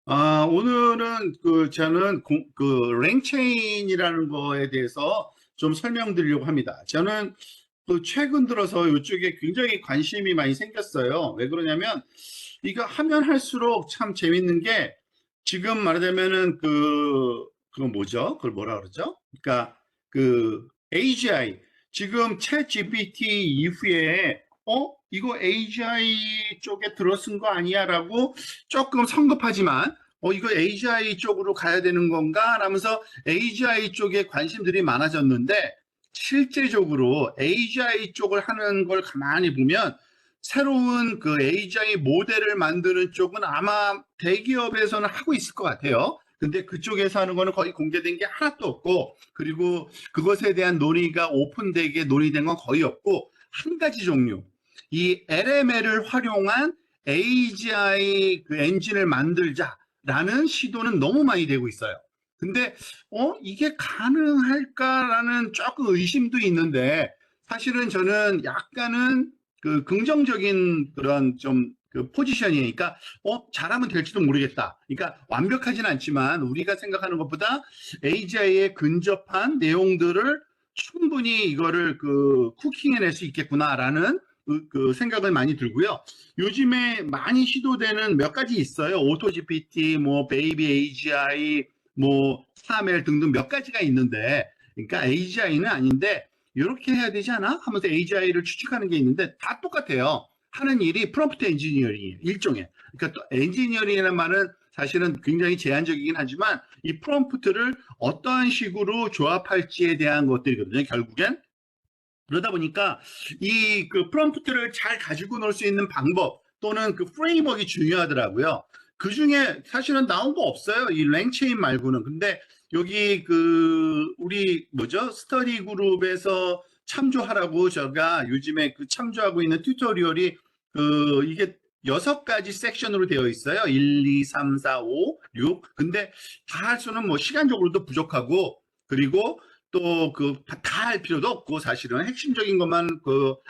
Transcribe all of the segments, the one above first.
오늘은 저는 랭체인이라는 거에 대해서 좀 설명드리려고 합니다. 저는 최근 들어서 이쪽에 굉장히 관심이 많이 생겼어요. 왜 그러냐면 이거 하면 할수록 참 재밌는 게 지금 말하자면은 그 뭐죠? 그걸 뭐라 그러죠? 그러니까 AGI 지금 챗 GPT 이후에 이거 AGI 쪽에 들어선 거 아니야라고 조금 성급하지만 이거 AGI 쪽으로 가야 되는 건가? 라면서 AGI 쪽에 관심들이 많아졌는데 실제적으로 AGI 쪽을 하는 걸 가만히 보면 새로운 그 AGI 모델을 만드는 쪽은 아마 대기업에서는 하고 있을 것 같아요. 근데 그쪽에서 하는 거는 거의 공개된 게 하나도 없고, 그리고 그것에 대한 논의가 오픈되게 논의된 건 거의 없고, 한 가지 종류. 이 LML을 활용한 AGI 그 엔진을 만들자라는 시도는 너무 많이 되고 있어요. 근데 이게 가능할까라는 조금 의심도 있는데 사실은 저는 약간은 긍정적인 그런 좀 그 포지션이니까 잘하면 될지도 모르겠다. 그러니까 완벽하진 않지만 우리가 생각하는 것보다 AGI에 근접한 내용들을 충분히 이거를 쿠킹해낼 수 있겠구나라는 생각을 많이 들고요. 요즘에 많이 시도되는 몇 가지 있어요. 오토 GPT, 뭐 베이비 AGI, 뭐 스타멜 등등 몇 가지가 있는데, 그러니까 AGI는 아닌데 이렇게 해야 되지 않아? 하면서 AGI를 추측하는 게 있는데 다 똑같아요. 하는 일이 프롬프트 엔지니어링이에요. 일종의. 그러니까 또 엔지니어링이라는 말은 사실은 굉장히 제한적이긴 하지만 이 프롬프트를 어떠한 식으로 조합할지에 대한 것들이거든요. 결국엔. 그러다 보니까 이 프롬프트를 잘 가지고 놀 수 있는 방법 또는 그 프레임워크가 중요하더라고요. 그 중에 사실은 나온 거 없어요. 이 랭체인 말고는. 근데 여기 우리 뭐죠? 스터디 그룹에서 참조하라고 제가 요즘에 참조하고 있는 튜토리얼이 이게 6가지 섹션으로 되어 있어요. 1, 2, 3, 4, 5, 6. 근데 다 할 수는 뭐 시간적으로도 부족하고 그리고 또 다 할 필요도 없고 사실은 핵심적인 것만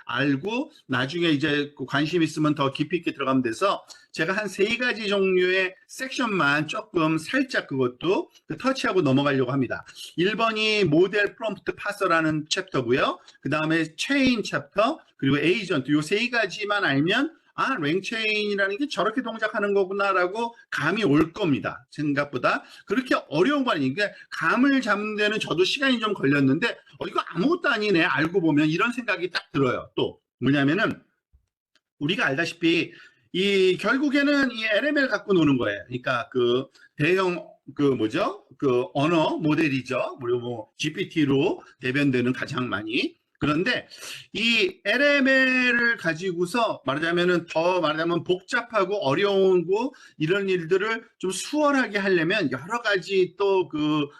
알고 나중에 이제 관심 있으면 더 깊이 있게 들어가면 돼서 제가 한 3가지 종류의 섹션만 조금 살짝 그것도 터치하고 넘어가려고 합니다. 1번이 모델 프롬프트 파서라는 챕터고요. 그 다음에 체인 챕터 그리고 에이전트 요 3가지만 알면 랭체인이라는 게 저렇게 동작하는 거구나라고 감이 올 겁니다. 생각보다 그렇게 어려운 거 아니니까 감을 잡는 데는 저도 시간이 좀 걸렸는데 이거 아무것도 아니네 알고 보면 이런 생각이 딱 들어요. 또 뭐냐면은 우리가 알다시피 이 결국에는 이 LML 갖고 노는 거예요. 그러니까 대형 뭐죠? 언어 모델이죠. 그리고 뭐 GPT로 대변되는 가장 많이. 그런데 이 LML을 가지고서 말하자면은 더 말하자면 복잡하고 어려운 거 이런 일들을 좀 수월하게 하려면 여러 가지 또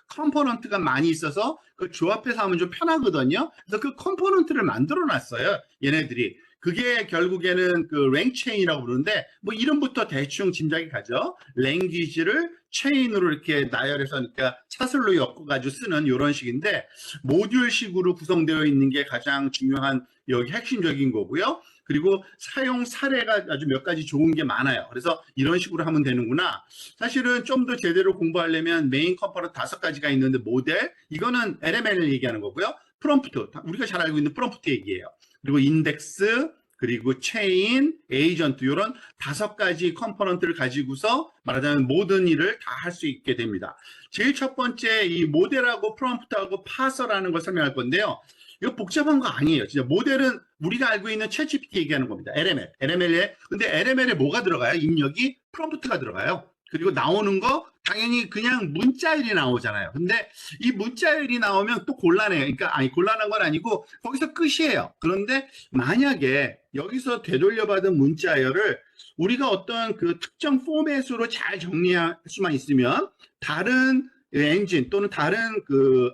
컴포넌트가 많이 있어서 그 조합해서 하면 좀 편하거든요. 그래서 그 컴포넌트를 만들어 놨어요. 얘네들이. 그게 결국에는 랭체인이라고 부르는데 뭐 이름부터 대충 짐작이 가죠. 랭귀지를 체인으로 이렇게 나열해서 그러니까 사슬로 엮어가지고 쓰는 이런 식인데 모듈식으로 구성되어 있는 게 가장 중요한 여기 핵심적인 거고요. 그리고 사용 사례가 아주 몇 가지 좋은 게 많아요. 그래서 이런 식으로 하면 되는구나. 사실은 좀 더 제대로 공부하려면 메인 컴포넌트 5가지가 있는데 모델 이거는 LML을 얘기하는 거고요. 프롬프트 우리가 잘 알고 있는 프롬프트 얘기예요. 그리고 인덱스, 그리고 체인, 에이전트 이런 5가지 컴포넌트를 가지고서 말하자면 모든 일을 다 할 수 있게 됩니다. 제일 첫 번째 이 모델하고 프롬프트하고 파서라는 걸 설명할 건데요. 이거 복잡한 거 아니에요. 진짜 모델은 우리가 알고 있는 챗GPT 얘기하는 겁니다. LML. 근데 LML에 뭐가 들어가요? 입력이 프롬프트가 들어가요. 그리고 나오는 거 당연히 그냥 문자일이 나오잖아요. 근데 이 문자일이 나오면 또 곤란해요. 그러니까 곤란한 건 아니고 거기서 끝이에요. 그런데 만약에 여기서 되돌려받은 문자열을 우리가 어떤 특정 포맷으로 잘 정리할 수만 있으면 다른 엔진 또는 다른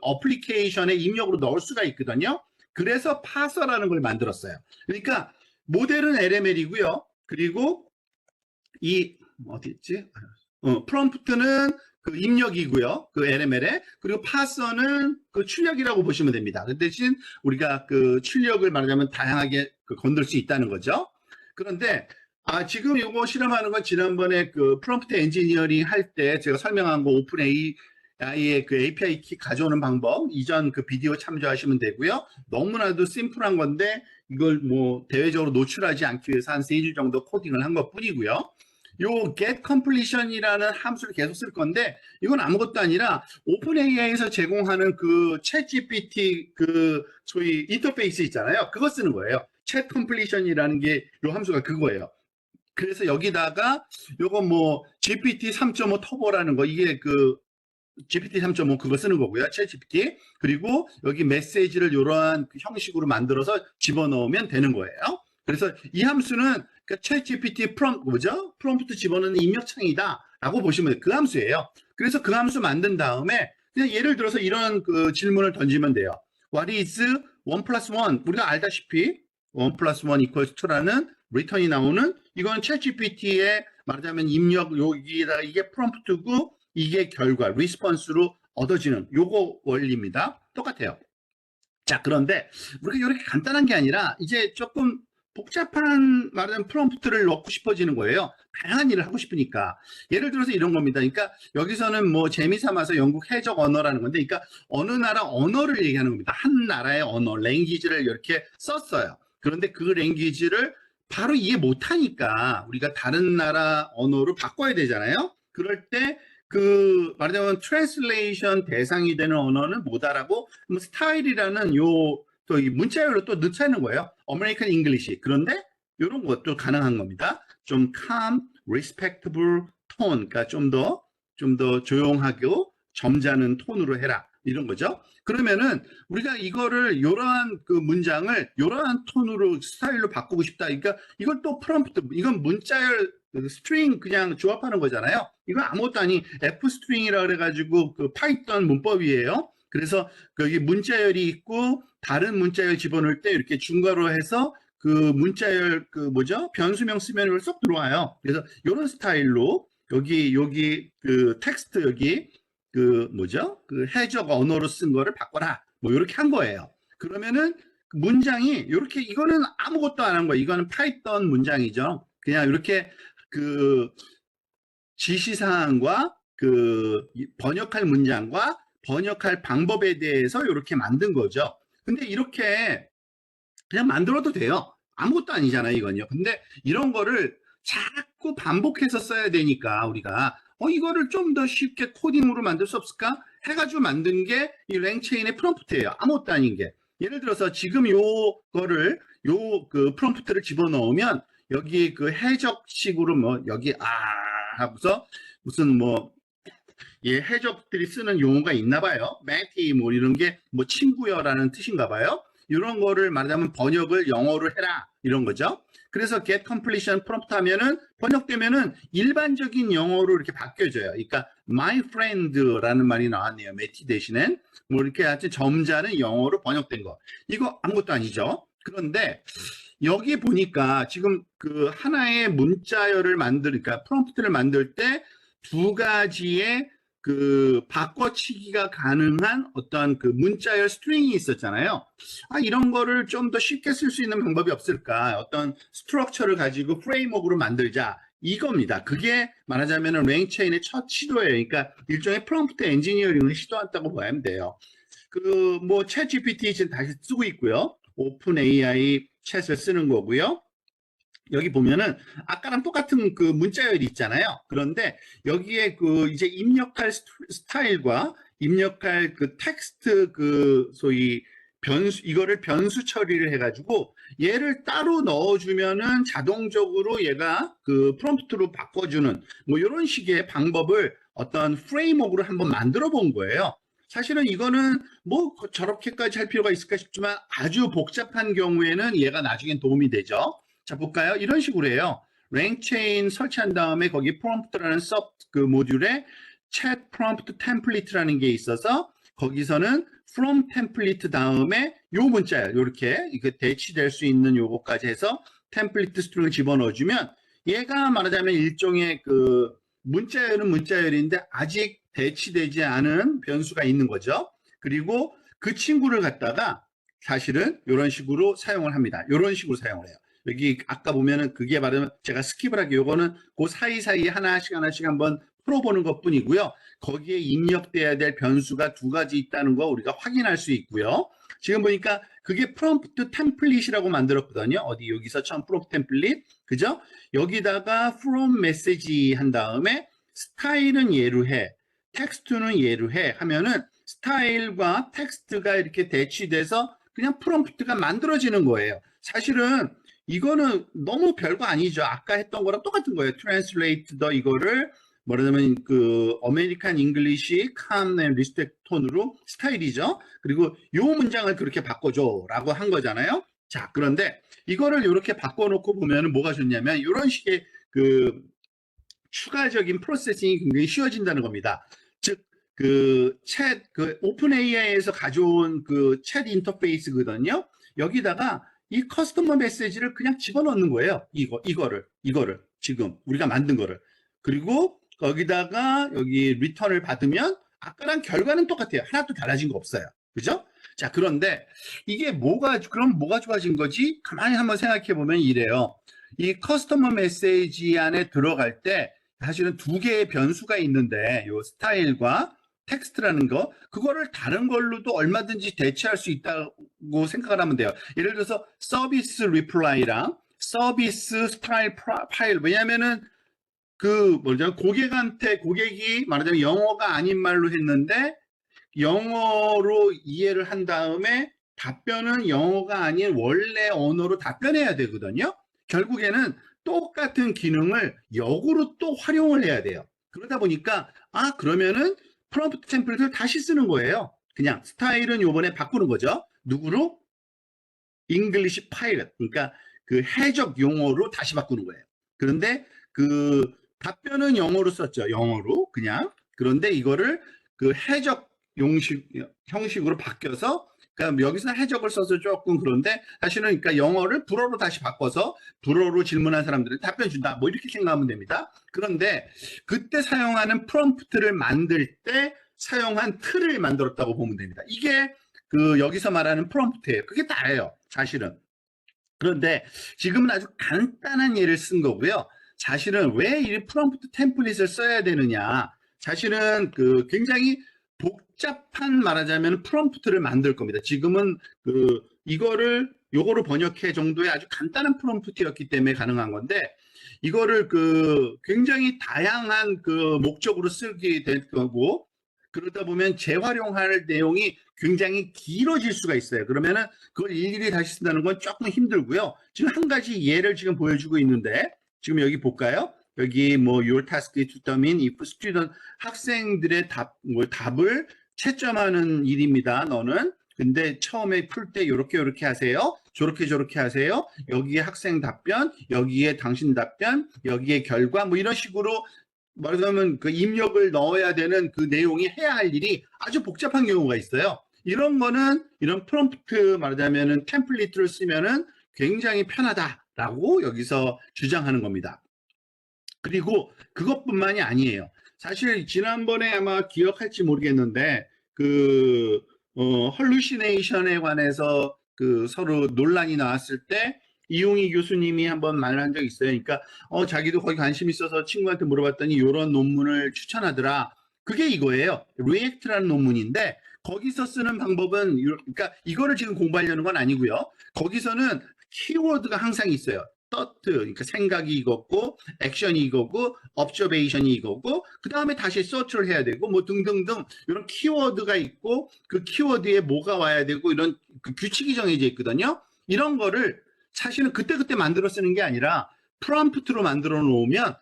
어플리케이션의 입력으로 넣을 수가 있거든요. 그래서 파서라는 걸 만들었어요. 그러니까 모델은 LML이고요. 그리고 이 어디 있지? 프롬프트는 입력이고요. LML에. 그리고 파서는 출력이라고 보시면 됩니다. 그 대신 우리가 출력을 말하자면 다양하게 건들 수 있다는 거죠. 그런데 지금 이거 실험하는 건 지난번에 그 프롬프트 엔지니어링 할 때 제가 설명한 거 오픈 AI의 그 API 키 가져오는 방법 이전 그 비디오 참조하시면 되고요. 너무나도 심플한 건데 이걸 뭐 대외적으로 노출하지 않기 위해서 한 3일 정도 코딩을 한 것 뿐이고요. 요 get completion이라는 함수를 계속 쓸 건데 이건 아무것도 아니라 오픈 AI에서 제공하는 그 챗 GPT 그 소위 인터페이스 있잖아요. 그거 쓰는 거예요. 챗 completion이라는 게 요 함수가 그거예요. 그래서 여기다가 요거 뭐 GPT 3.5 터보라는 거 이게 그 GPT 3.5 그거 쓰는 거고요. 챗 GPT. 그리고 여기 메시지를 이러한 그 형식으로 만들어서 집어넣으면 되는 거예요. 그래서 이 함수는 챗 GPT 뭐죠? 프롬프트 집어넣는 입력창이다라고 보시면 돼요. 그 함수예요. 그래서 그 함수 만든 다음에 그냥 예를 들어서 이런 그 질문을 던지면 돼요. What is 1 plus 1? 우리가 알다시피 1 plus 1 equals 2라는 리턴이 나오는 이건 챗 GPT의 말하자면 입력 여기다가 이게 프롬프트고 이게 결과 리스폰스로 얻어지는 요거 원리입니다. 똑같아요. 자, 그런데 우리가 이렇게 간단한 게 아니라 이제 조금 복잡한 말하자면 프롬프트를 넣고 싶어지는 거예요. 다양한 일을 하고 싶으니까. 예를 들어서 이런 겁니다. 그러니까 여기서는 뭐 재미삼아서 영국 해적 언어라는 건데, 그러니까 어느 나라 언어를 얘기하는 겁니다. 한 나라의 언어, 랭귀지를 이렇게 썼어요. 그런데 그 랭귀지를 바로 이해 못하니까 우리가 다른 나라 언어로 바꿔야 되잖아요. 그럴 때 그 말하자면 트랜슬레이션 대상이 되는 언어는 못 알아고 스타일이라는 요 또 이 문자열로 또 넣자는 거예요. 아메리칸 잉글리시. 그런데 이런 것도 가능한 겁니다. 좀 calm, respectable tone, 그러니까 좀 더 조용하고 점잖은 톤으로 해라. 이런 거죠. 그러면은 우리가 이거를 이러한 그 문장을 이러한 톤으로 스타일로 바꾸고 싶다. 그러니까 이건 또 프롬프트, 이건 문자열 스트링 그냥 조합하는 거잖아요. 이건 아무것도 아닌 F 스트링이라 그래가지고 그 파이썬 문법이에요. 그래서 여기 문자열이 있고 다른 문자열 집어넣을 때 이렇게 중괄호 해서 그 문자열 그 뭐죠? 변수명 쓰면 쏙 들어와요. 그래서 이런 스타일로 여기 그 텍스트 여기 그 뭐죠? 그 해적 언어로 쓴 거를 바꿔라. 뭐 이렇게 한 거예요. 그러면은 문장이 이렇게 이거는 아무것도 안 한 거예요. 이거는 파이썬 문장이죠. 그냥 이렇게 그 지시사항과 그 번역할 문장과 번역할 방법에 대해서 이렇게 만든 거죠. 근데 이렇게 그냥 만들어도 돼요. 아무것도 아니잖아요, 이건요. 근데 이런 거를 자꾸 반복해서 써야 되니까 우리가 이거를 좀 더 쉽게 코딩으로 만들 수 없을까? 해가지고 만든 게 이 랭체인의 프롬프트예요. 아무것도 아닌 게. 예를 들어서 지금 요거를 요 그 프롬프트를 집어넣으면 여기 그 해적식으로 뭐 여기 하고서 무슨 뭐 예, 해적들이 쓰는 용어가 있나 봐요. 매티 뭐 이런 게 뭐 친구여라는 뜻인가 봐요. 이런 거를 말하자면 번역을 영어로 해라 이런 거죠. 그래서 get completion prompt 하면은 번역되면은 일반적인 영어로 이렇게 바뀌어져요. 그러니까 my friend라는 말이 나왔네요. 매티 대신엔 뭐 이렇게 아주 점잖은 영어로 번역된 거. 이거 아무것도 아니죠. 그런데 여기 보니까 지금 그 하나의 문자열을 만드니까 프롬프트를 만들 때 두 가지의 그 바꿔치기가 가능한 어떤 그 문자열 스트링이 있었잖아요. 이런 거를 좀 더 쉽게 쓸 수 있는 방법이 없을까? 어떤 스트럭처를 가지고 프레임워크로 만들자. 이겁니다. 그게 말하자면 랭체인의 첫 시도예요. 그러니까 일종의 프롬프트 엔지니어링을 시도했다고 봐야 돼요. 그 뭐 챗 GPT 지금 다시 쓰고 있고요. 오픈 AI 챗을 쓰는 거고요. 여기 보면은 아까랑 똑같은 그 문자열이 있잖아요. 그런데 여기에 그 이제 입력할 스타일과 입력할 그 텍스트 그 소위 변수 이거를 변수 처리를 해가지고 얘를 따로 넣어주면은 자동적으로 얘가 그 프롬프트로 바꿔주는 뭐 이런 식의 방법을 어떤 프레임워크로 한번 만들어 본 거예요. 사실은 이거는 뭐 저렇게까지 할 필요가 있을까 싶지만 아주 복잡한 경우에는 얘가 나중엔 도움이 되죠. 자, 볼까요? 이런 식으로 해요. 랭체인 설치한 다음에 거기 프롬프트라는 그 모듈에 챗 프롬프트 템플릿이라는 게 있어서 거기서는 from 템플릿 다음에 요 문자예요. 이렇게 이거 대치될 수 있는 요거까지 해서 템플릿 스트링을 집어넣어주면 얘가 말하자면 일종의 그 문자열은 문자열인데 아직 대치되지 않은 변수가 있는 거죠. 그리고 그 친구를 갖다가 사실은 이런 식으로 사용을 합니다. 이런 식으로 사용을 해요. 여기 아까 보면은 그게 말하면 제가 스킵을 하게 요거는 그 사이사이에 하나씩 한번 풀어보는 것 뿐이고요. 거기에 입력돼야 될 변수가 두 가지 있다는 거 우리가 확인할 수 있고요. 지금 보니까 그게 프롬프트 템플릿이라고 만들었거든요. 어디 여기서 처음 프롬프트 템플릿, 그죠? 여기다가 from message 한 다음에 스타일은 얘로 해, 텍스트는 얘로 해 하면은 스타일과 텍스트가 이렇게 대치돼서 그냥 프롬프트가 만들어지는 거예요. 사실은 이거는 너무 별거 아니죠. 아까 했던 거랑 똑같은 거예요. translate the 이거를 뭐냐면 그 아메리칸 잉글리시 calm and respect 톤으로 스타일이죠. 그리고 요 문장을 그렇게 바꿔줘라고 한 거잖아요. 자, 그런데 이거를 이렇게 바꿔놓고 보면 뭐가 좋냐면 이런 식의 그 추가적인 프로세싱이 굉장히 쉬워진다는 겁니다. 즉, 그 오픈 AI에서 가져온 그 챗 인터페이스거든요. 여기다가 이 커스터머 메시지를 그냥 집어넣는 거예요. 이거를 지금 우리가 만든 거를. 그리고 거기다가 여기 리턴을 받으면 아까랑 결과는 똑같아요. 하나도 달라진 거 없어요. 그죠? 자, 그런데 이게 그럼 뭐가 좋아진 거지? 가만히 한번 생각해 보면 이래요. 이 커스터머 메시지 안에 들어갈 때 사실은 두 개의 변수가 있는데 요 스타일과 텍스트라는 거 그거를 다른 걸로도 얼마든지 대체할 수 있다고 생각을 하면 돼요. 예를 들어서 서비스 리플라이랑 서비스 스타일 파일 왜냐면은 그 뭐죠 고객이 말하자면 영어가 아닌 말로 했는데 영어로 이해를 한 다음에 답변은 영어가 아닌 원래 언어로 답변해야 되거든요. 결국에는 똑같은 기능을 역으로 또 활용을 해야 돼요. 그러다 보니까 그러면은 프롬프트 템플릿을 다시 쓰는 거예요. 그냥 스타일은 요번에 바꾸는 거죠. 누구로? 잉글리시 파일럿. 그러니까 그 해적 용어로 다시 바꾸는 거예요. 그런데 그 답변은 영어로 썼죠. 영어로 그냥. 그런데 이거를 그 해적 형식으로 바뀌어서 그러니까 여기서 해적을 써서 조금 그런데 사실은 그러니까 영어를 불어로 다시 바꿔서 불어로 질문한 사람들은 답변 준다. 뭐 이렇게 생각하면 됩니다. 그런데 그때 사용하는 프롬프트를 만들 때 사용한 틀을 만들었다고 보면 됩니다. 이게 그 여기서 말하는 프롬프트예요. 그게 다예요. 사실은. 그런데 지금은 아주 간단한 예를 쓴 거고요. 사실은 왜 이 프롬프트 템플릿을 써야 되느냐? 사실은 그 굉장히 복잡한 말하자면 프롬프트를 만들 겁니다. 지금은 요거를 번역해 정도의 아주 간단한 프롬프트였기 때문에 가능한 건데 이거를 그 굉장히 다양한 그 목적으로 쓰게 될 거고 그러다 보면 재활용할 내용이 굉장히 길어질 수가 있어요. 그러면은 그걸 일일이 다시 쓴다는 건 조금 힘들고요. 지금 한 가지 예를 지금 보여주고 있는데 지금 여기 볼까요? 여기 뭐 your task to determine if student 학생들의 답을 채점하는 일입니다. 너는 근데 처음에 풀 때 요렇게 하세요. 저렇게 하세요. 여기에 학생 답변, 여기에 당신 답변, 여기에 결과 뭐 이런 식으로 말하자면 그 입력을 넣어야 되는 그 내용이 해야 할 일이 아주 복잡한 경우가 있어요. 이런 거는 이런 프롬프트 말하자면은 템플릿을 쓰면은 굉장히 편하다라고 여기서 주장하는 겁니다. 그리고 그것뿐만이 아니에요. 사실 지난번에 아마 기억할지 모르겠는데 헐루시네이션에 관해서 그 서로 논란이 나왔을 때 이용희 교수님이 한번 말을 한 적이 있어요. 그러니까 자기도 거기 관심 있어서 친구한테 물어봤더니 이런 논문을 추천하더라. 그게 이거예요. 리액트라는 논문인데 거기서 쓰는 방법은 그러니까 이거를 지금 공부하려는 건 아니고요. 거기서는 키워드가 항상 있어요. thought, 그러니까 생각이 이거고, 액션이 이거고, observation이 이거고, 그 다음에 다시 search를 해야 되고, 뭐 등등등 이런 키워드가 있고, 그 키워드에 뭐가 와야 되고 이런 그 규칙이 정해져 있거든요. 이런 거를 사실은 그때그때 만들어 쓰는 게 아니라 프롬프트로 만들어 놓으면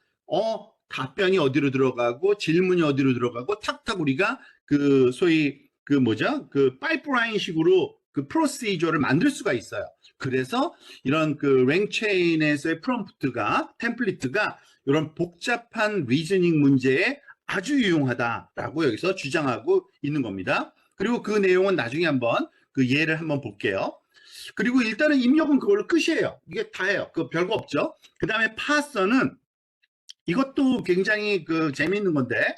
답변이 어디로 들어가고 질문이 어디로 들어가고 탁탁 우리가 그 소위 그 뭐죠? 그 파이프라인 식으로 그 프로시저를 만들 수가 있어요. 그래서 이런 그 랭체인에서의 프롬프트가 템플릿가 이런 복잡한 리즈닝 문제에 아주 유용하다라고 여기서 주장하고 있는 겁니다. 그리고 그 내용은 나중에 한번 그 예를 한번 볼게요. 그리고 일단은 입력은 그걸로 끝이에요. 이게 다예요. 그 별거 없죠. 그 다음에 파서는 이것도 굉장히 그 재미있는 건데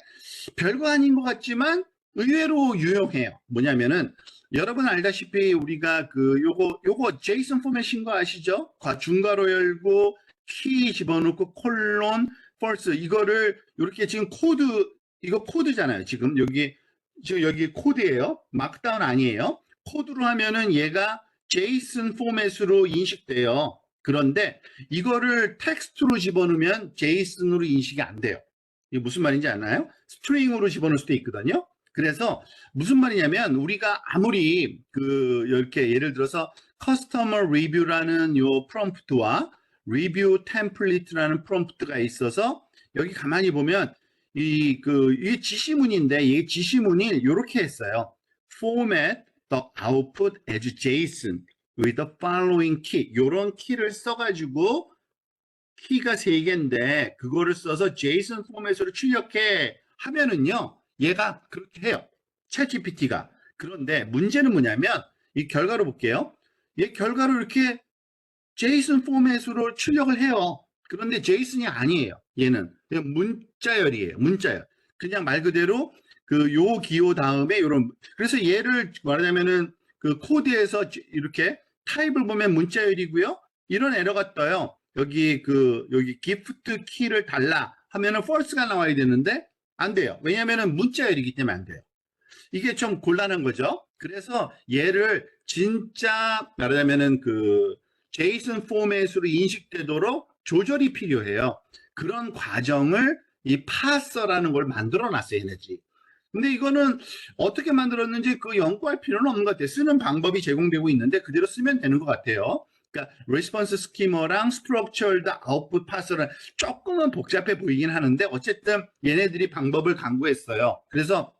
별거 아닌 것 같지만 의외로 유용해요. 뭐냐면은 여러분 알다시피 우리가 그 요거 제이슨 포맷인 거 아시죠? 중괄호 열고 키 집어넣고 콜론 펄스 이거를 이렇게 지금 이거 코드잖아요. 지금 여기 코드예요. 마크다운 아니에요. 코드로 하면은 얘가 제이슨 포맷으로 인식돼요. 그런데 이거를 텍스트로 집어넣으면 제이슨으로 인식이 안 돼요. 이게 무슨 말인지 아나요? 스트링으로 집어넣을 수도 있거든요. 그래서 무슨 말이냐면 우리가 아무리 이렇게 예를 들어서 커스터머 리뷰라는 요 프롬프트와 리뷰 템플릿이라는 프롬프트가 있어서 여기 가만히 보면 이게 지시문인데 이 지시문이 이렇게 했어요. Format the output as JSON with the following key. 요런 키를 써가지고 키가 3개인데 그거를 써서 JSON 포맷으로 출력해 하면은요. 얘가 그렇게 해요. 챗GPT가. 그런데 문제는 뭐냐면 이 결과로 볼게요. 얘 결과로 이렇게 제이슨 포맷으로 출력을 해요. 그런데 제이슨이 아니에요. 얘는 그냥 문자열이에요. 문자열. 그냥 말 그대로 요 기호 다음에 요런 그래서 얘를 말하자면은 그 코드에서 이렇게 타입을 보면 문자열이고요. 이런 에러가 떠요. 여기 기프트 키를 달라 하면은 false가 나와야 되는데 안 돼요. 왜냐면은 문자열이기 때문에 안 돼요. 이게 좀 곤란한 거죠. 그래서 얘를 진짜 말하자면은 제이슨 포맷으로 인식되도록 조절이 필요해요. 그런 과정을 이 파서라는 걸 만들어 놨어요, 얘네들이. 근데 이거는 어떻게 만들었는지 연구할 필요는 없는 것 같아요. 쓰는 방법이 제공되고 있는데 그대로 쓰면 되는 것 같아요. 그러니까 레스폰스 스키머랑 스트럭처드 아웃풋 파서는 조금은 복잡해 보이긴 하는데 어쨌든 얘네들이 방법을 강구했어요. 그래서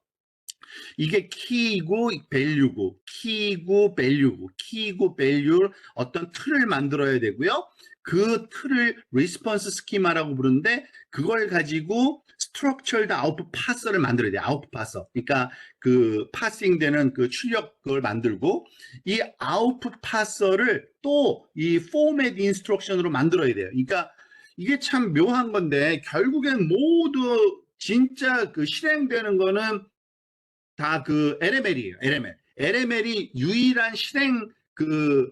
이게 키이고 밸류고 키이고 밸류고 키이고 밸류 어떤 틀을 만들어야 되고요. 그 틀을 리스폰스 스키마라고 부르는데 그걸 가지고 스트럭처드 아웃풋 파서를 만들어야 돼요. 아웃풋 파서. 그러니까 파싱 되는 출력 그걸 만들고 이 아웃풋 파서를 또 이 포맷 인스트럭션으로 만들어야 돼요. 그러니까 이게 참 묘한 건데 결국엔 모두 진짜 실행되는 거는 다 LML이에요. LML. LML이 유일한 실행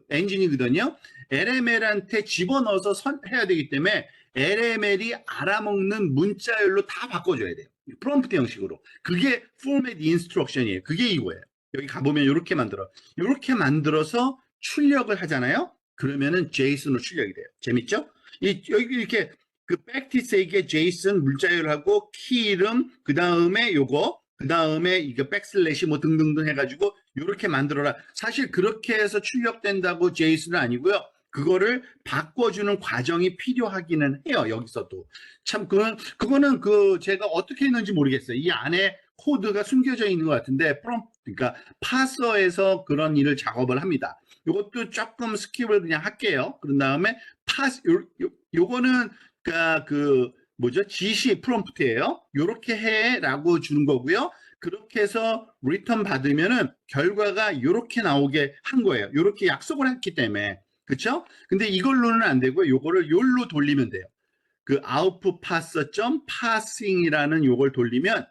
엔진이거든요. LML한테 집어넣어서 해야 되기 때문에 LML이 알아먹는 문자열로 다 바꿔줘야 돼요. 프롬프트 형식으로. 그게 포맷 인스트럭션이에요. 그게 이거예요. 여기 가보면 이렇게 만들어. 이렇게 만들어서 출력을 하잖아요. 그러면은 제이슨으로 출력이 돼요. 재밌죠? 여기 이렇게 백티스에게 제이슨 문자열하고 키 이름 그 다음에 그 다음에 이거 백슬래시 뭐 등등등 해가지고 이렇게 만들어라. 사실 그렇게 해서 출력된다고 제이슨은 아니고요. 그거를 바꿔주는 과정이 필요하기는 해요. 여기서도 참 그거는 제가 어떻게 했는지 모르겠어요. 이 안에 코드가 숨겨져 있는 것 같은데 그러니까 파서에서 그런 일을 작업을 합니다. 이것도 조금 스킵을 그냥 할게요. 그런 다음에 요거는 그러니까 뭐죠? 지시 프롬프트예요. 요렇게 해라고 주는 거고요. 그렇게 해서 리턴 받으면은 결과가 요렇게 나오게 한 거예요. 요렇게 약속을 했기 때문에. 그렇죠? 근데 이걸로는 안 되고 요거를 요로 돌리면 돼요. output parser passing이라는 요걸 돌리면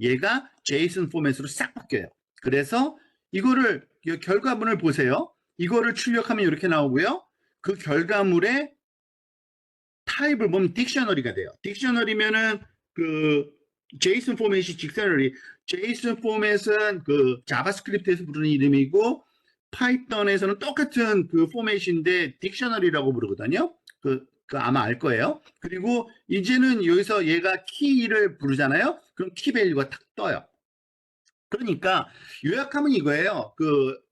얘가 JSON 포맷으로 싹 바뀌어요. 그래서 이거를 결과문을 보세요. 이거를 출력하면 이렇게 나오고요. 그 결과물에 타입을 보면 딕셔너리가 돼요. 딕셔너리면은 제이슨 포맷이 딕셔너리. 제이슨 포맷은 자바스크립트에서 부르는 이름이고 파이썬에서는 똑같은 포맷인데 딕셔너리라고 부르거든요. 아마 알 거예요. 그리고 이제는 여기서 얘가 키를 부르잖아요. 그럼 키 밸류가 탁 떠요. 그러니까 요약하면 이거예요.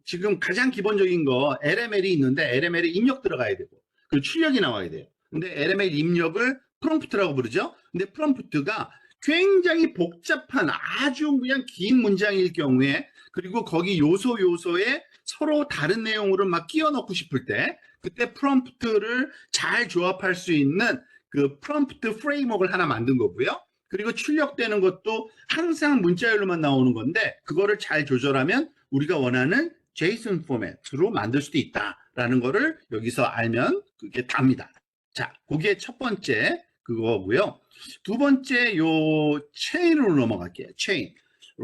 지금 가장 기본적인 거 LML이 있는데 LML에 입력 들어가야 되고 그리고 출력이 나와야 돼요. 근데 LML 입력을 프롬프트라고 부르죠. 근데 프롬프트가 굉장히 복잡한 아주 그냥 긴 문장일 경우에 그리고 거기 요소에 서로 다른 내용으로 막 끼워 넣고 싶을 때 그때 프롬프트를 잘 조합할 수 있는 프롬프트 프레임워크를 하나 만든 거고요. 그리고 출력되는 것도 항상 문자열로만 나오는 건데 그거를 잘 조절하면 우리가 원하는 제이슨 포맷으로 만들 수도 있다라는 거를 여기서 알면 그게 답니다. 자, 그게 첫 번째 그거고요. 두 번째 요 체인으로 넘어갈게요. 체인.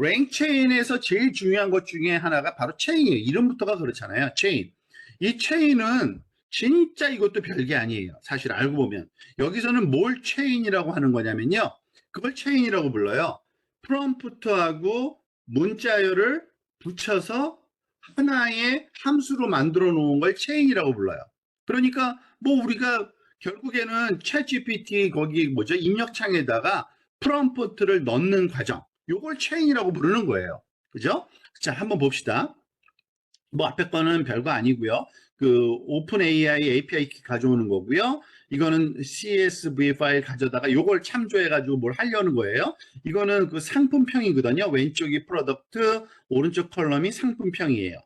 랭체인에서 제일 중요한 것 중에 하나가 바로 체인이에요. 이름부터가 그렇잖아요. 체인. 이 체인은 진짜 이것도 별게 아니에요. 사실 알고 보면. 여기서는 뭘 체인이라고 하는 거냐면요. 그걸 체인이라고 불러요. 프롬프트하고 문자열을 붙여서 하나의 함수로 만들어 놓은 걸 체인이라고 불러요. 그러니까 뭐 우리가 결국에는 챗GPT 거기 뭐죠? 입력창에다가 프롬프트를 넣는 과정. 요걸 체인이라고 부르는 거예요. 그죠? 자, 한번 봅시다. 뭐 앞에 거는 별거 아니고요. 그 오픈 AI API 키 가져오는 거고요. 이거는 CSV 파일 가져다가 요걸 참조해 가지고 뭘 하려는 거예요. 이거는 그 상품평이거든요. 왼쪽이 프로덕트, 오른쪽 컬럼이 상품평이에요.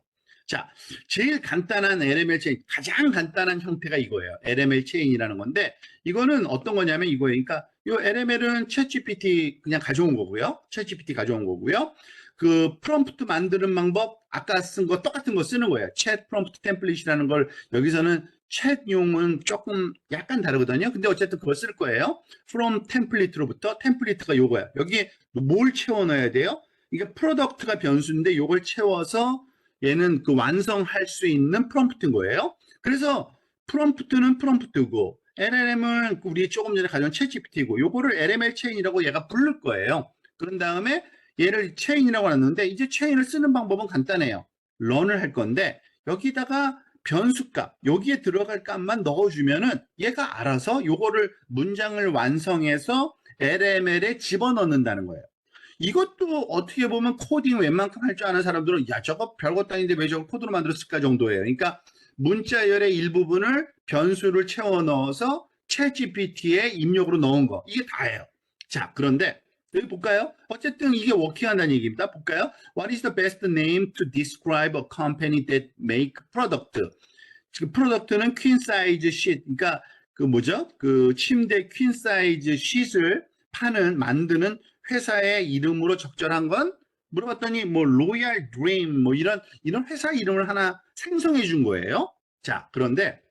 자, 제일 간단한 LML 체인, 가장 간단한 형태가 이거예요. LML 체인이라는 건데, 이거는 어떤 거냐면 이거예요. 그러니까 요 LML은 챗GPT 그냥 가져온 거고요. 챗GPT 가져온 거고요. 그 프롬프트 만드는 방법 아까 쓴 거 똑같은 거 쓰는 거예요. 챗 프롬프트 템플릿이라는 걸 여기서는 챗용은 조금 약간 다르거든요. 근데 어쨌든 그걸 쓸 거예요. from 템플릿으로부터 템플릿가 요거야. 여기에 뭘 채워 넣어야 돼요? 이게 프로덕트가 변수인데 요걸 채워서 얘는 그 완성할 수 있는 프롬프트인 거예요. 그래서 프롬프트는 프롬프트고 LLM은 우리 조금 전에 가져온 챗GPT고 요거를 LML 체인이라고 얘가 부를 거예요. 그런 다음에 얘를 체인이라고 하는데 이제 체인을 쓰는 방법은 간단해요. 런을 할 건데 여기다가 변수값 여기에 들어갈 값만 넣어주면은 얘가 알아서 요거를 문장을 완성해서 LML에 집어넣는다는 거예요. 이것도 어떻게 보면 코딩 웬만큼 할 줄 아는 사람들은 야 저거 별것도 아닌데 왜 저거 코드로 만들었을까 정도예요. 그러니까 문자열의 일부분을 변수를 채워 넣어서 챗GPT에 입력으로 넣은 거 이게 다예요. 자 그런데 여기 볼까요? 어쨌든 이게 워킹한다는 얘기입니다. 볼까요? What is the best name to describe a company that make product? 지금 프로덕트는 퀸 사이즈 쉿, 그러니까 그 뭐죠? 그 침대 퀸 사이즈 쉿을 파는 만드는 회사의 이름으로 적절한 건 물어봤더니 뭐 로얄 드림 뭐 이런 회사 이름을 하나 생성해 준 거예요. 자, 그런데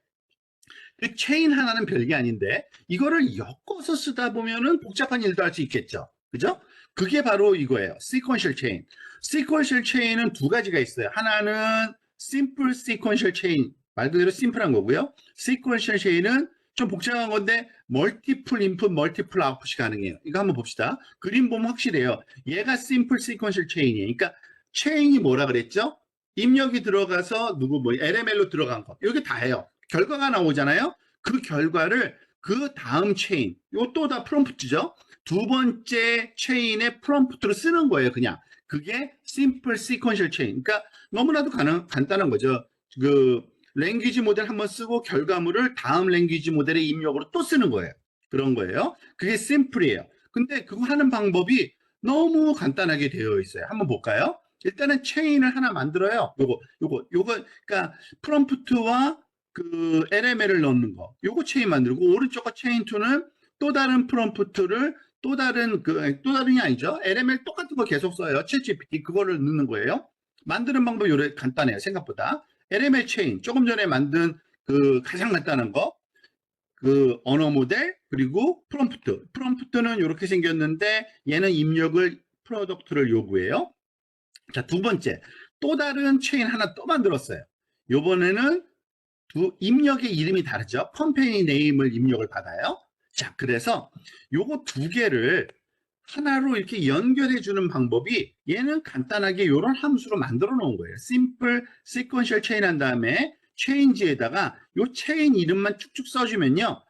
그 체인 하나는 별게 아닌데 이거를 엮어서 쓰다 보면은 복잡한 일도 할 수 있겠죠. 그죠? 그게 바로 이거예요. sequential chain. sequential chain은 두 가지가 있어요. 하나는 simple sequential chain. 말 그대로 심플한 거고요. sequential chain은 좀 복잡한 건데 멀티플 인풋, 멀티플 아웃풋이 가능해요. 이거 한번 봅시다. 그림 보면 확실해요. 얘가 simple sequential chain이에요. 그러니까 체인이 뭐라 그랬죠? 입력이 들어가서 LML로 들어간 거. 이게 다예요. 결과가 나오잖아요. 그 결과를 그 다음 체인, 요 또 다 프롬프트죠. 두 번째 체인의 프롬프트로 쓰는 거예요, 그냥. 그게 simple sequential chain. 그러니까 너무나도 간단한 거죠. 그 랭귀지 모델 한번 쓰고 결과물을 다음 랭귀지 모델의 입력으로 또 쓰는 거예요. 그런 거예요. 그게 simple이에요. 근데 그거 하는 방법이 너무 간단하게 되어 있어요. 한번 볼까요? 일단은 체인을 하나 만들어요. 그러니까 프롬프트와 그 LML을 넣는 거. 요거 체인 만들고 오른쪽과 체인 2는 또 다른 프롬프트를 또 다른이 아니죠. LML 똑같은 거 계속 써요. 챗GPT 그거를 넣는 거예요. 만드는 방법이 요래 간단해요. 생각보다. LML 체인 조금 전에 만든 그 가장 간단한 거. 그 언어 모델 그리고 프롬프트. 프롬프트는 이렇게 생겼는데 얘는 입력을 프로덕트를 요구해요. 자, 두 번째. 또 다른 체인 하나 또 만들었어요. 요번에는 두 입력의 이름이 다르죠. 컴퍼니 네임을 입력을 받아요. 자, 그래서 요거 두 개를 하나로 이렇게 연결해 주는 방법이 얘는 간단하게 이런 함수로 만들어 놓은 거예요. simple sequential chain 한 다음에 change에다가 요 체인 이름만 쭉쭉 써주면요.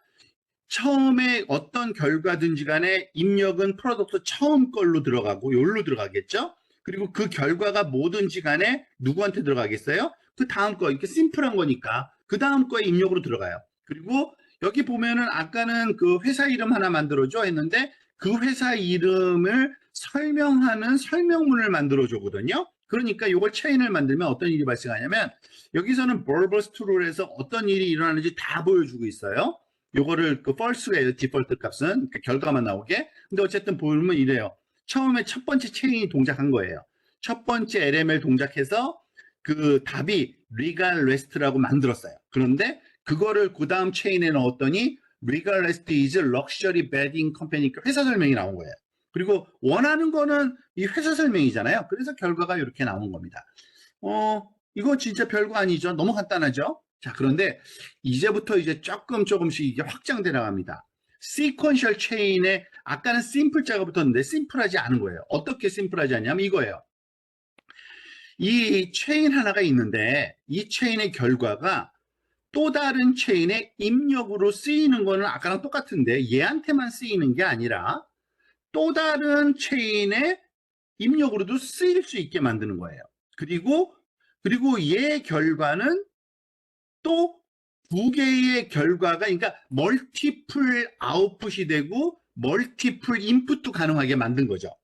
처음에 어떤 결과든지 간에 입력은 프로덕트 처음 걸로 들어가고 요로 들어가겠죠. 그리고 그 결과가 뭐든지 간에 누구한테 들어가겠어요? 그 다음 거 이렇게 심플한 거니까 그 다음 거에 입력으로 들어가요. 그리고 여기 보면은 아까는 그 회사 이름 하나 만들어줘 했는데 그 회사 이름을 설명하는 설명문을 만들어주거든요. 그러니까 이걸 체인을 만들면 어떤 일이 발생하냐면 여기서는 verbose true로 해서 어떤 일이 일어나는지 다 보여주고 있어요. 요거를 그 false예요. 디폴트 값은 그러니까 결과만 나오게. 근데 어쨌든 보면 이래요. 처음에 첫 번째 체인이 동작한 거예요. 첫 번째 LML 동작해서 그 답이 Regal Rest라고 만들었어요. 그런데 그거를 그 다음 체인에 넣었더니 Regal Rest is Luxury Bedding Company 회사 설명이 나온 거예요. 그리고 원하는 거는 이 회사 설명이잖아요. 그래서 결과가 이렇게 나온 겁니다. 이거 진짜 별거 아니죠. 너무 간단하죠. 자, 그런데 이제부터 이제 조금씩 이게 확장돼 나갑니다. 시퀀셜 체인에 아까는 심플자가 붙었는데 심플하지 않은 거예요. 어떻게 심플하지 않냐면 이거예요. 이 체인 하나가 있는데 이 체인의 결과가 또 다른 체인의 입력으로 쓰이는 거는 아까랑 똑같은데 얘한테만 쓰이는 게 아니라 또 다른 체인의 입력으로도 쓰일 수 있게 만드는 거예요. 그리고 얘 결과는 또 두 개의 결과가, 그러니까 멀티플 아웃풋이 되고 멀티플 인풋도 가능하게 만든 거죠.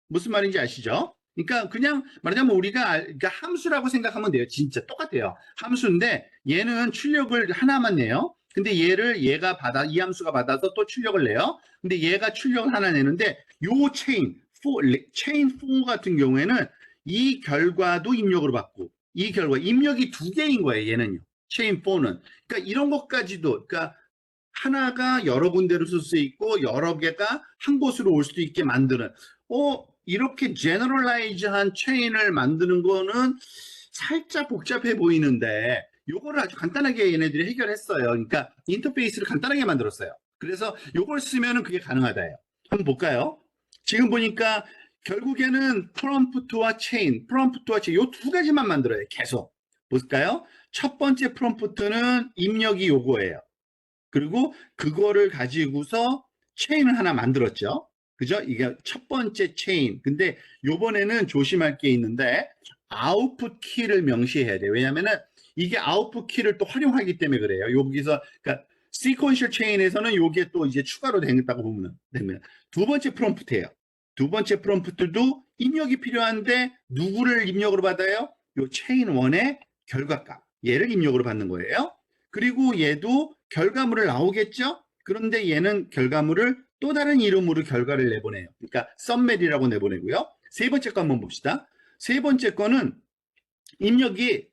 무슨 말인지 아시죠? 그러니까 그냥 말하자면 우리가 그러니까 함수라고 생각하면 돼요. 진짜 똑같아요. 함수인데 얘는 출력을 하나만 내요. 근데 이 함수가 받아서 또 출력을 내요. 근데 얘가 출력을 하나 내는데 요 체인 4 같은 경우에는 이 결과도 입력으로 받고 이 결과 입력이 두 개인 거예요. 얘는요. 체인 4는. 그러니까 이런 것까지도, 그러니까 하나가 여러 군데로 쓸 수 있고 여러 개가 한 곳으로 올 수도 있게 만드는, 이렇게 제너럴라이즈한 체인을 만드는 거는 살짝 복잡해 보이는데 요거를 아주 간단하게 얘네들이 해결했어요. 그러니까 인터페이스를 간단하게 만들었어요. 그래서 요걸 쓰면은 그게 가능하다예요. 한번 볼까요? 지금 보니까 결국에는 프롬프트와 체인 요 두 가지만 만들어요. 계속 볼까요? 첫 번째 프롬프트는 입력이 요거예요. 그리고 그거를 가지고서 체인을 하나 만들었죠. 그죠? 이게 첫 번째 체인. 근데 요번에는 조심할 게 있는데 아웃풋 키를 명시해야 돼요. 왜냐면은 이게 아웃풋 키를 또 활용하기 때문에 그래요. 여기서 그러니까 시퀀셜 체인에서는 요게 또 이제 추가로 되겠다고 보면 됩니다. 두 번째 프롬프트예요. 두 번째 프롬프트도 입력이 필요한데 누구를 입력으로 받아요? 요 체인 1의 결과값. 얘를 입력으로 받는 거예요. 그리고 얘도 결과물을 나오겠죠? 그런데 얘는 결과물을 또 다른 이름으로 결과를 내보내요. 그러니까 썸메리라고 내보내고요. 세 번째 거 한번 봅시다. 세 번째 거는 입력이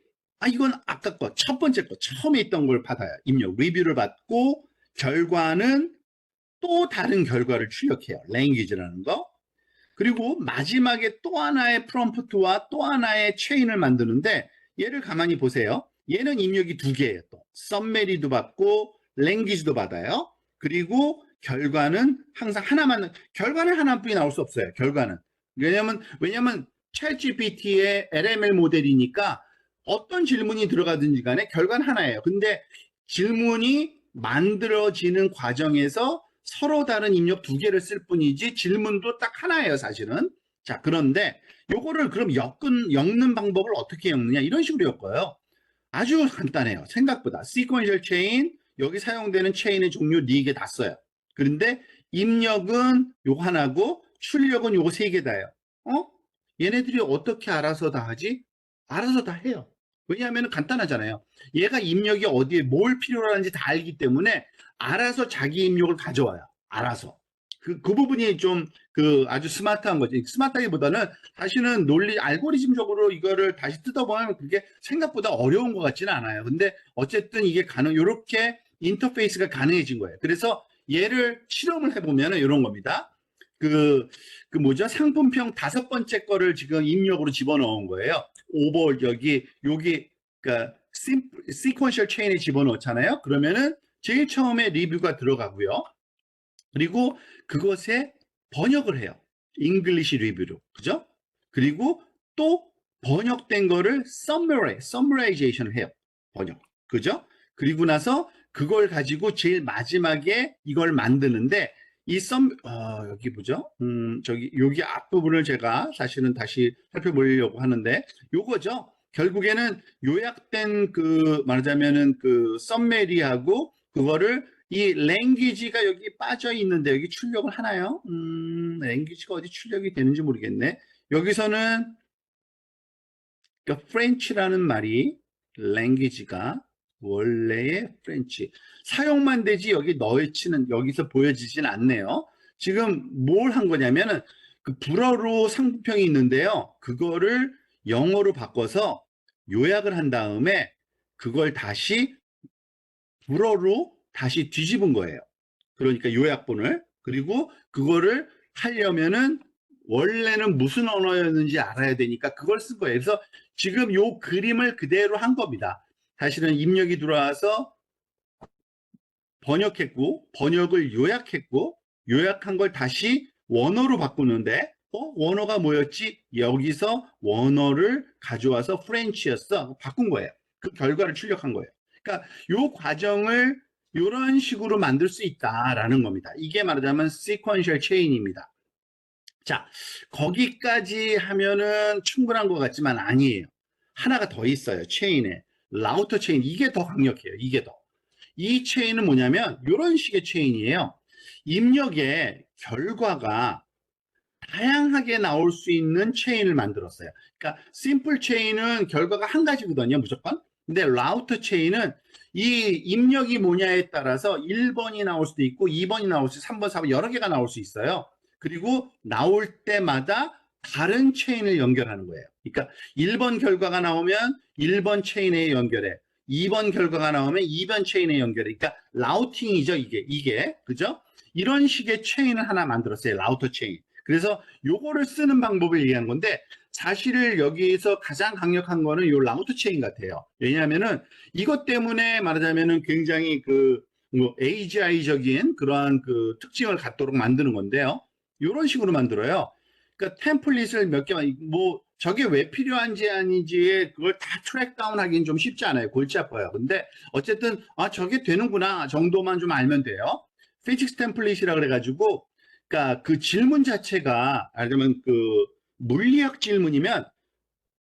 이건 아까 거 첫 번째 거 처음에 있던 걸 받아요. 입력 리뷰를 받고 결과는 또 다른 결과를 출력해요. 랭귀지라는 거. 그리고 마지막에 또 하나의 프롬프트와 또 하나의 체인을 만드는데 얘를 가만히 보세요. 얘는 입력이 두 개예요. 또 썸메리도 받고 랭귀지도 받아요. 그리고 결과는 항상 결과는 하나뿐이 나올 수 없어요. 결과는. 왜냐면 챗GPT의 LML 모델이니까 어떤 질문이 들어가든지 간에 결과는 하나예요. 근데 질문이 만들어지는 과정에서 서로 다른 입력 두 개를 쓸 뿐이지 질문도 딱 하나예요, 사실은. 자, 그런데 요거를 그럼 엮는 방법을 어떻게 엮느냐, 이런 식으로 엮어요. 아주 간단해요. 생각보다. 시퀀셜 체인, 여기 사용되는 체인의 종류 4개 다 써요. 그런데 입력은 요거 하나고 출력은 요거 3개 다예요. 얘네들이 어떻게 알아서 다 하지? 알아서 다 해요. 왜냐하면 간단하잖아요. 얘가 입력이 어디에 뭘 필요로 하는지 다 알기 때문에 알아서 자기 입력을 가져와요. 알아서. 그 부분이 좀 아주 스마트한 거지. 스마트하기보다는 사실은 알고리즘적으로 이거를 다시 뜯어보면 그게 생각보다 어려운 것 같지는 않아요. 근데 어쨌든 이게 요렇게 인터페이스가 가능해진 거예요. 그래서 얘를 실험을 해보면 이런 겁니다. 뭐죠? 상품평 5번째 거를 지금 입력으로 집어넣은 거예요. 여기, 그러니까 시퀀셜 체인에 집어넣잖아요. 그러면은 제일 처음에 리뷰가 들어가고요. 그리고 그것에 번역을 해요. 잉글리시 리뷰로. 그죠? 그리고 또 번역된 거를 서머라이제이션을 해요. 번역. 그죠? 그리고 나서 그걸 가지고 제일 마지막에 이걸 만드는데 여기 보죠? 여기 앞부분을 제가 사실은 다시 살펴보려고 하는데 요거죠. 결국에는 요약된 말하자면은 썸메리하고 그거를 이 랭귀지가 여기 빠져 있는데 여기 출력을 하나요? 랭귀지가 어디 출력이 되는지 모르겠네. 여기서는 프렌치라는 말이 랭귀지가 원래의 프렌치 사용만 되지 여기서 보여지진 않네요. 지금 뭘 한 거냐면은 불어로 상품평이 있는데요. 그거를 영어로 바꿔서 요약을 한 다음에 그걸 다시 불어로 다시 뒤집은 거예요. 그러니까 요약본을. 그리고 그거를 하려면은 원래는 무슨 언어였는지 알아야 되니까 그걸 쓴 거예요. 그래서 지금 요 그림을 그대로 한 겁니다. 사실은 입력이 들어와서 번역했고, 번역을 요약했고, 요약한 걸 다시 원어로 바꾸는데, 원어가 뭐였지? 여기서 원어를 가져와서 프렌치였어. 바꾼 거예요. 그 결과를 출력한 거예요. 그러니까 요 과정을 이런 식으로 만들 수 있다라는 겁니다. 이게 말하자면 시퀀셜 체인입니다. 자, 거기까지 하면은 충분한 것 같지만 아니에요. 하나가 더 있어요. 체인에. 라우터 체인. 이게 더 강력해요. 이게 더. 이 체인은 뭐냐면 이런 식의 체인이에요. 입력의 결과가 다양하게 나올 수 있는 체인을 만들었어요. 그러니까 심플 체인은 결과가 한 가지거든요, 무조건. 근데 라우터 체인은 이 입력이 뭐냐에 따라서 1번이 나올 수도 있고 2번이 나올 수 있고 3번, 4번 여러 개가 나올 수 있어요. 그리고 나올 때마다 다른 체인을 연결하는 거예요. 그러니까 1번 결과가 나오면 1번 체인에 연결해. 2번 결과가 나오면 2번 체인에 연결해. 그러니까 라우팅이죠, 이게. 그죠? 이런 식의 체인을 하나 만들었어요. 라우터 체인. 그래서 요거를 쓰는 방법을 얘기한 건데 사실 여기서 가장 강력한 거는 요 라우터 체인 같아요. 왜냐하면은 이것 때문에 말하자면은 굉장히 뭐 AGI적인 그러한 특징을 갖도록 만드는 건데요. 이런 식으로 만들어요. 그러니까 템플릿을 몇 개만 뭐 저게 왜 필요한지 아닌지에 그걸 다 트랙 다운 하기는 좀 쉽지 않아요. 골치 아파요. 근데 어쨌든 저게 되는구나 정도만 좀 알면 돼요. 피직스 템플릿이라 그래가지고 그러니까 그 질문 자체가 알면 물리학 질문이면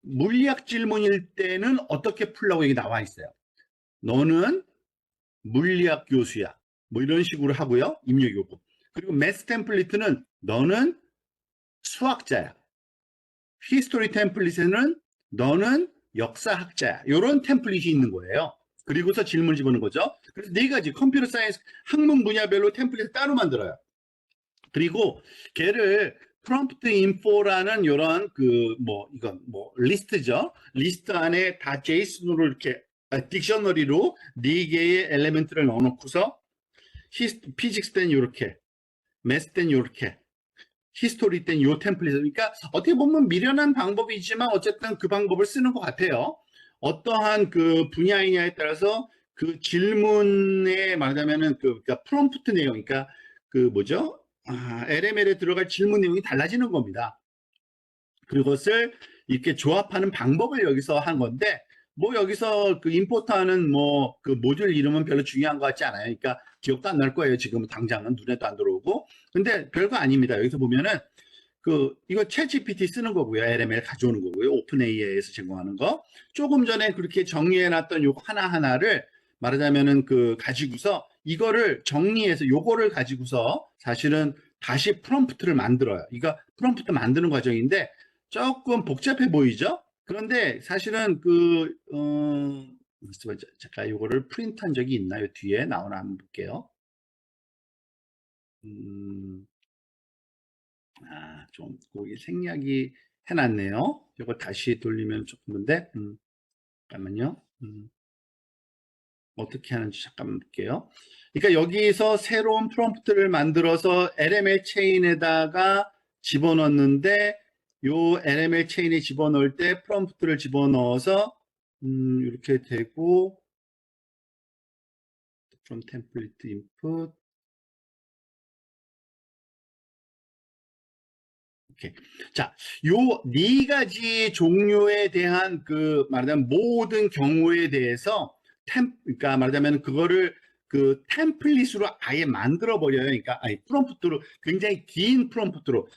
물리학 질문일 때는 어떻게 풀라고 여기 나와 있어요. 너는 물리학 교수야. 뭐 이런 식으로 하고요. 입력 요구. 그리고 매스 템플릿은 너는 수학자야. 히스토리 템플릿에는 너는 역사학자야. 이런 템플릿이 있는 거예요. 그리고서 질문을 집어넣는 거죠. 그래서 네 가지 컴퓨터 사이언스 학문 분야별로 템플릿을 따로 만들어요. 그리고 걔를 프롬프트 인포라는 이런 이건 리스트죠. 리스트 안에 다 제이슨으로 이렇게 딕셔너리로 네 개의 엘리멘트를 넣어놓고서 피직스 땐 이렇게, 매스 땐 이렇게, 히스토리 땐 요 템플릿. 그러니까 어떻게 보면 미련한 방법이지만 어쨌든 그 방법을 쓰는 것 같아요. 어떠한 분야이냐에 따라서 그 질문에 말하자면은 그러니까 프롬프트 내용, 그러니까 뭐죠? LML에 들어갈 질문 내용이 달라지는 겁니다. 그것을 이렇게 조합하는 방법을 여기서 한 건데, 뭐 여기서 임포트하는 모듈 이름은 별로 중요한 것 같지 않아요. 그러니까 기억도 안 날 거예요. 지금 당장은 눈에도 안 들어오고. 근데 별거 아닙니다. 여기서 보면은 이거 챗GPT 쓰는 거고요. LML 가져오는 거고요. 오픈 AI에서 제공하는 거. 조금 전에 그렇게 정리해놨던 요거 하나하나를 말하자면은 가지고서 이거를 정리해서 요거를 가지고서 사실은 다시 프롬프트를 만들어요. 이거 프롬프트 만드는 과정인데 조금 복잡해 보이죠? 그런데 사실은 잠깐 요거를 프린트한 적이 있나요? 뒤에 나오나 한번 볼게요. 좀 거기 생략이 해놨네요. 이거 다시 돌리면 조금인데, 잠깐만요. 어떻게 하는지 잠깐만 볼게요. 그러니까 여기서 새로운 프롬프트를 만들어서 LML 체인에다가 집어넣는데, 요 LML 체인에 집어넣을 때 프롬프트를 집어넣어서 이렇게 되고, from template input. 오케이. 자, 요 네 가지 종류에 대한 말하자면 모든 경우에 대해서 그러니까 말하자면 그거를 템플릿으로 아예 만들어 버려요. 그러니까 프롬프트로 굉장히 긴 프롬프트로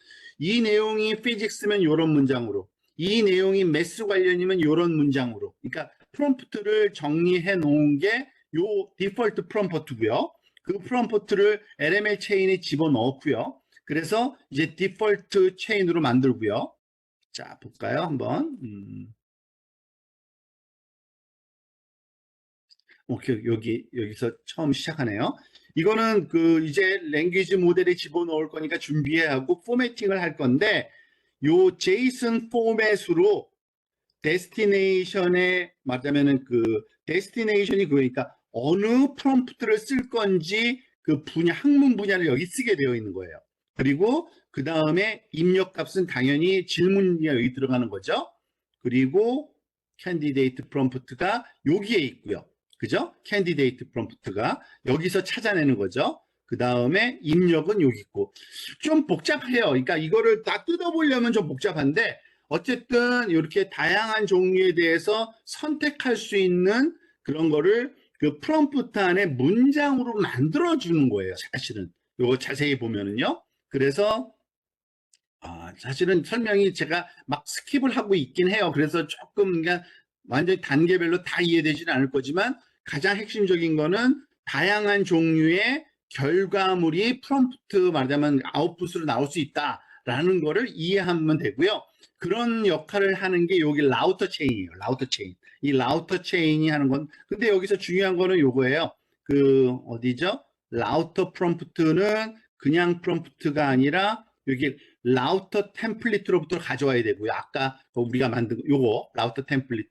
이 내용이 피직스면 요런 문장으로 이 내용이 매스 관련이면 요런 문장으로 그러니까 프롬프트를 정리해 놓은 게 요 디폴트 프롬프트고요. 그 프롬프트를 LML 체인에 집어넣고요. 그래서 이제 디폴트 체인으로 만들고요. 자, 볼까요? 한번. 오케이, 여기서 처음 시작하네요. 이거는 이제 랭귀지 모델에 집어넣을 거니까 준비해야 하고 포매팅을 할 건데 요 제이슨 포맷으로 데스티네이션에 말하자면은 데스티네이션이 그러니까 어느 프롬프트를 쓸 건지 학문 분야를 여기 쓰게 되어 있는 거예요. 그리고 그 다음에 입력값은 당연히 질문이 여기 들어가는 거죠. 그리고 캔디데이트 프롬프트가 여기에 있고요. 그죠? 캔디데이트 프롬프트가 여기서 찾아내는 거죠. 그 다음에 입력은 여기 있고. 좀 복잡해요. 그러니까 이거를 다 뜯어보려면 좀 복잡한데 어쨌든 이렇게 다양한 종류에 대해서 선택할 수 있는 그런 거를 그 프롬프트 안에 문장으로 만들어주는 거예요. 사실은. 이거 자세히 보면은요. 그래서 사실은 설명이 제가 막 스킵을 하고 있긴 해요. 그래서 조금 그냥 완전히 단계별로 다 이해되지는 않을 거지만 가장 핵심적인 거는 다양한 종류의 결과물이 프롬프트 말하자면 아웃풋으로 나올 수 있다라는 거를 이해하면 되고요. 그런 역할을 하는 게 여기 라우터 체인이에요. 라우터 체인. 이 라우터 체인이 하는 건 근데 여기서 중요한 거는 요거예요. 그 어디죠? 라우터 프롬프트는 그냥 프롬프트가 아니라 여기 라우터 템플릿으로부터 가져와야 되고요. 아까 우리가 만든 요거 라우터 템플릿.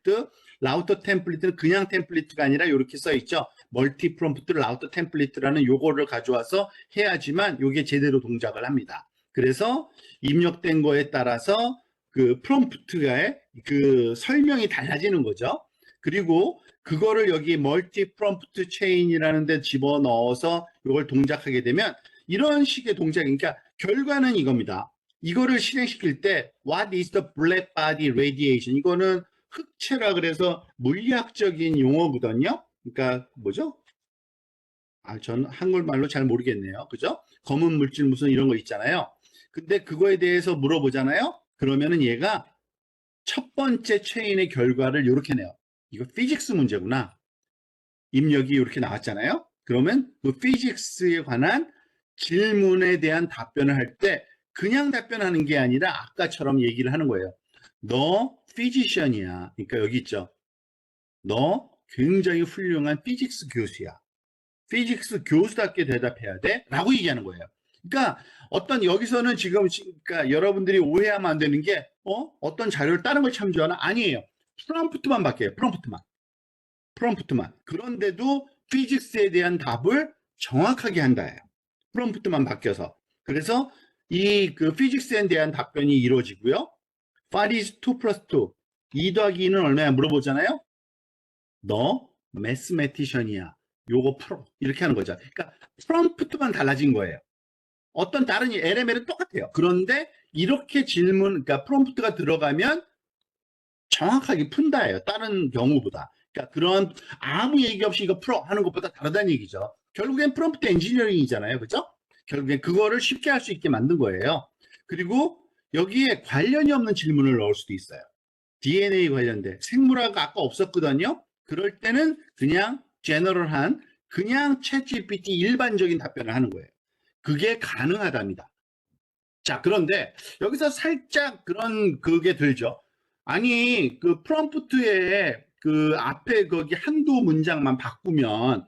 라우터 템플릿은 그냥 템플릿가 아니라 이렇게 써 있죠. 멀티 프롬프트 라우터 템플릿라는 요거를 가져와서 해야지만 요게 제대로 동작을 합니다. 그래서 입력된 거에 따라서 그 프롬프트의 그 설명이 달라지는 거죠. 그리고 그거를 여기 멀티 프롬프트 체인이라는 데 집어넣어서 이걸 동작하게 되면 이런 식의 동작이 그러니까 결과는 이겁니다. 이거를 실행시킬 때 What is the black body radiation? 이거는 흑체라 그래서 물리학적인 용어거든요. 그러니까 뭐죠? 저는 한국말로 잘 모르겠네요. 그죠? 검은 물질 무슨 이런 거 있잖아요. 근데 그거에 대해서 물어보잖아요. 그러면은 얘가 첫 번째 체인의 결과를 이렇게 내요. 이거 피직스 문제구나. 입력이 이렇게 나왔잖아요. 그러면 그 피직스에 관한 질문에 대한 답변을 할 때 그냥 답변하는 게 아니라 아까처럼 얘기를 하는 거예요. 너 피지션이야. 그러니까 여기 있죠. 너 굉장히 훌륭한 피직스 교수야. 피직스 교수답게 대답해야 돼. 라고 얘기하는 거예요. 그러니까 어떤 여기서는 지금 그러니까 여러분들이 오해하면 안 되는 게 어떤 자료를 다른 걸 참조하나? 아니에요. 프롬프트만 바뀌어요. 프롬프트만. 그런데도 피직스에 대한 답을 정확하게 한다예요. 프롬프트만 바뀌어서. 그래서 이 그 피직스에 대한 답변이 이루어지고요. What is 2 plus 2? 2 더하기 2는 얼마야 물어보잖아요. 너 매스매티션이야. 요거 풀어. 이렇게 하는 거죠. 그러니까 프롬프트만 달라진 거예요. 어떤 다른 LML은 똑같아요. 그런데 이렇게 질문, 그러니까 프롬프트가 들어가면 정확하게 푼다예요. 다른 경우보다. 그러니까 그런 아무 얘기 없이 이거 풀어 하는 것보다 다르다는 얘기죠. 결국엔 프롬프트 엔지니어링이잖아요. 그죠? 결국엔 그거를 쉽게 할 수 있게 만든 거예요. 그리고 여기에 관련이 없는 질문을 넣을 수도 있어요. DNA 관련된 생물학가 아까 없었거든요. 그럴 때는 그냥 제너럴한 그냥 챗GPT 일반적인 답변을 하는 거예요. 그게 가능하답니다. 자, 그런데 여기서 살짝 그런 그게 들죠. 아니, 그 프롬프트에 그 앞에 거기 한두 문장만 바꾸면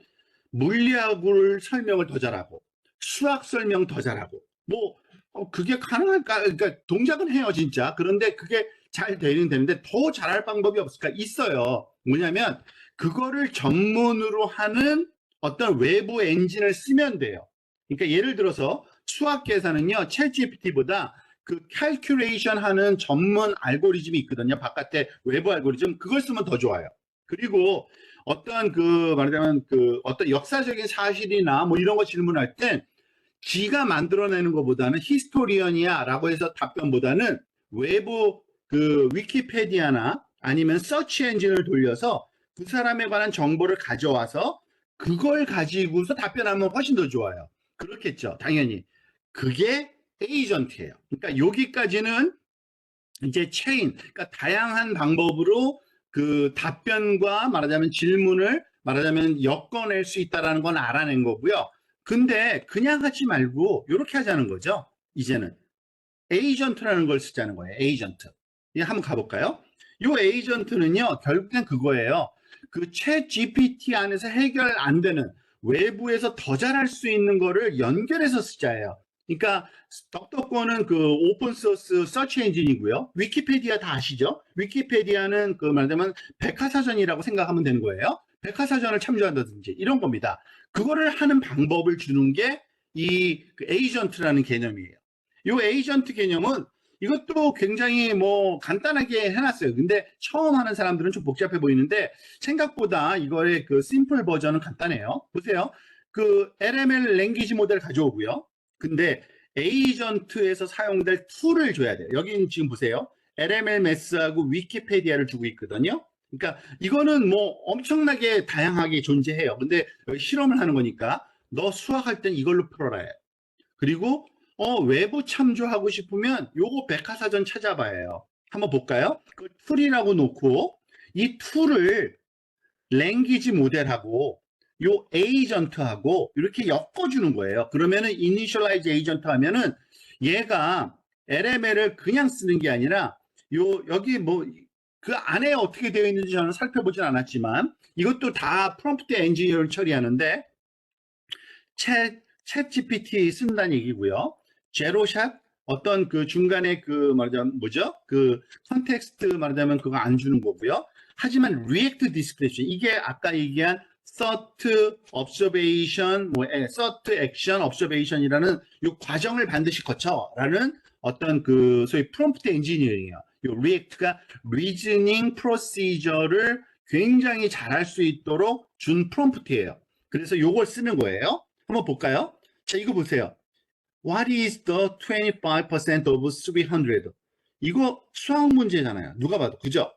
물리학을 설명을 더 잘하고 수학 설명 더 잘하고 뭐 그게 가능할까? 그러니까 동작은 해요, 진짜. 그런데 그게 잘 되는데 더 잘할 방법이 없을까? 있어요. 뭐냐면 그거를 전문으로 하는 어떤 외부 엔진을 쓰면 돼요. 그러니까 예를 들어서 수학 계산은요, 챗GPT보다 그 캘큘레이션 하는 전문 알고리즘이 있거든요. 바깥에 외부 알고리즘. 그걸 쓰면 더 좋아요. 그리고 어떤 그 말하자면 그 어떤 역사적인 사실이나 뭐 이런 거 질문할 땐 지가 만들어내는 것보다는 히스토리언이야 라고 해서 답변보다는 외부 그 위키페디아나 아니면 서치 엔진을 돌려서 그 사람에 관한 정보를 가져와서 그걸 가지고서 답변하면 훨씬 더 좋아요. 그렇겠죠. 당연히. 그게 에이전트예요. 그러니까 여기까지는 이제 체인, 그러니까 다양한 방법으로 그 답변과 말하자면 질문을 말하자면 엮어낼 수 있다는 건 알아낸 거고요. 근데 그냥 하지 말고 이렇게 하자는 거죠. 이제는 에이전트라는 걸 쓰자는 거예요. 에이전트. 이 한번 가볼까요? 이 에이전트는요, 결국엔 그거예요. 그 챗 GPT 안에서 해결 안 되는 외부에서 더 잘할 수 있는 거를 연결해서 쓰자예요. 그러니까 덕덕권은 그 오픈소스 서치 엔진이고요. 위키페디아 다 아시죠? 위키페디아는 그 말하자면 백과사전이라고 생각하면 되는 거예요. 백과사전을 참조한다든지 이런 겁니다. 그거를 하는 방법을 주는 게 이 에이전트라는 개념이에요. 요 에이전트 개념은 이것도 굉장히 뭐 간단하게 해놨어요. 근데 처음 하는 사람들은 좀 복잡해 보이는데 생각보다 이거의 그 심플 버전은 간단해요. 보세요. 그 LML 랭귀지 모델 가져오고요. 근데 에이전트에서 사용될 툴을 줘야 돼요. 여기는 지금 보세요. LML 매스하고 위키페디아를 주고 있거든요. 그러니까 이거는 뭐 엄청나게 다양하게 존재해요. 근데 여기 실험을 하는 거니까 너 수학할 땐 이걸로 풀어라 해요. 그리고 외부 참조하고 싶으면 요거 백과사전 찾아봐야 해요. 한번 볼까요? 그 툴이라고 놓고 이 툴을 랭귀지 모델하고 요 에이전트하고 이렇게 엮어주는 거예요. 그러면은 이니셜라이즈 에이전트 하면은 얘가 LML을 그냥 쓰는 게 아니라 여기 뭐 그 안에 어떻게 되어 있는지 저는 살펴보진 않았지만 이것도 다 프롬프트 엔지니어를 처리하는데 챗 GPT 쓴다는 얘기고요. 제로샷 어떤 그 중간에 그 말하자면 뭐죠? 그 컨텍스트 말하자면 그거 안 주는 거고요. 하지만 리액트 디스크립션 이게 아까 얘기한 thought observation 뭐 thought action observation이라는 이 과정을 반드시 거쳐라는 어떤 그 소위 프롬프트 엔지니어링이에요. 이 리액트가 리즈닝 프로시저를 굉장히 잘할 수 있도록 준 프롬프트예요. 그래서 이걸 쓰는 거예요. 한번 볼까요? 자, 이거 보세요. What is the 25% of 300? 이거 수학 문제잖아요. 누가 봐도. 그죠?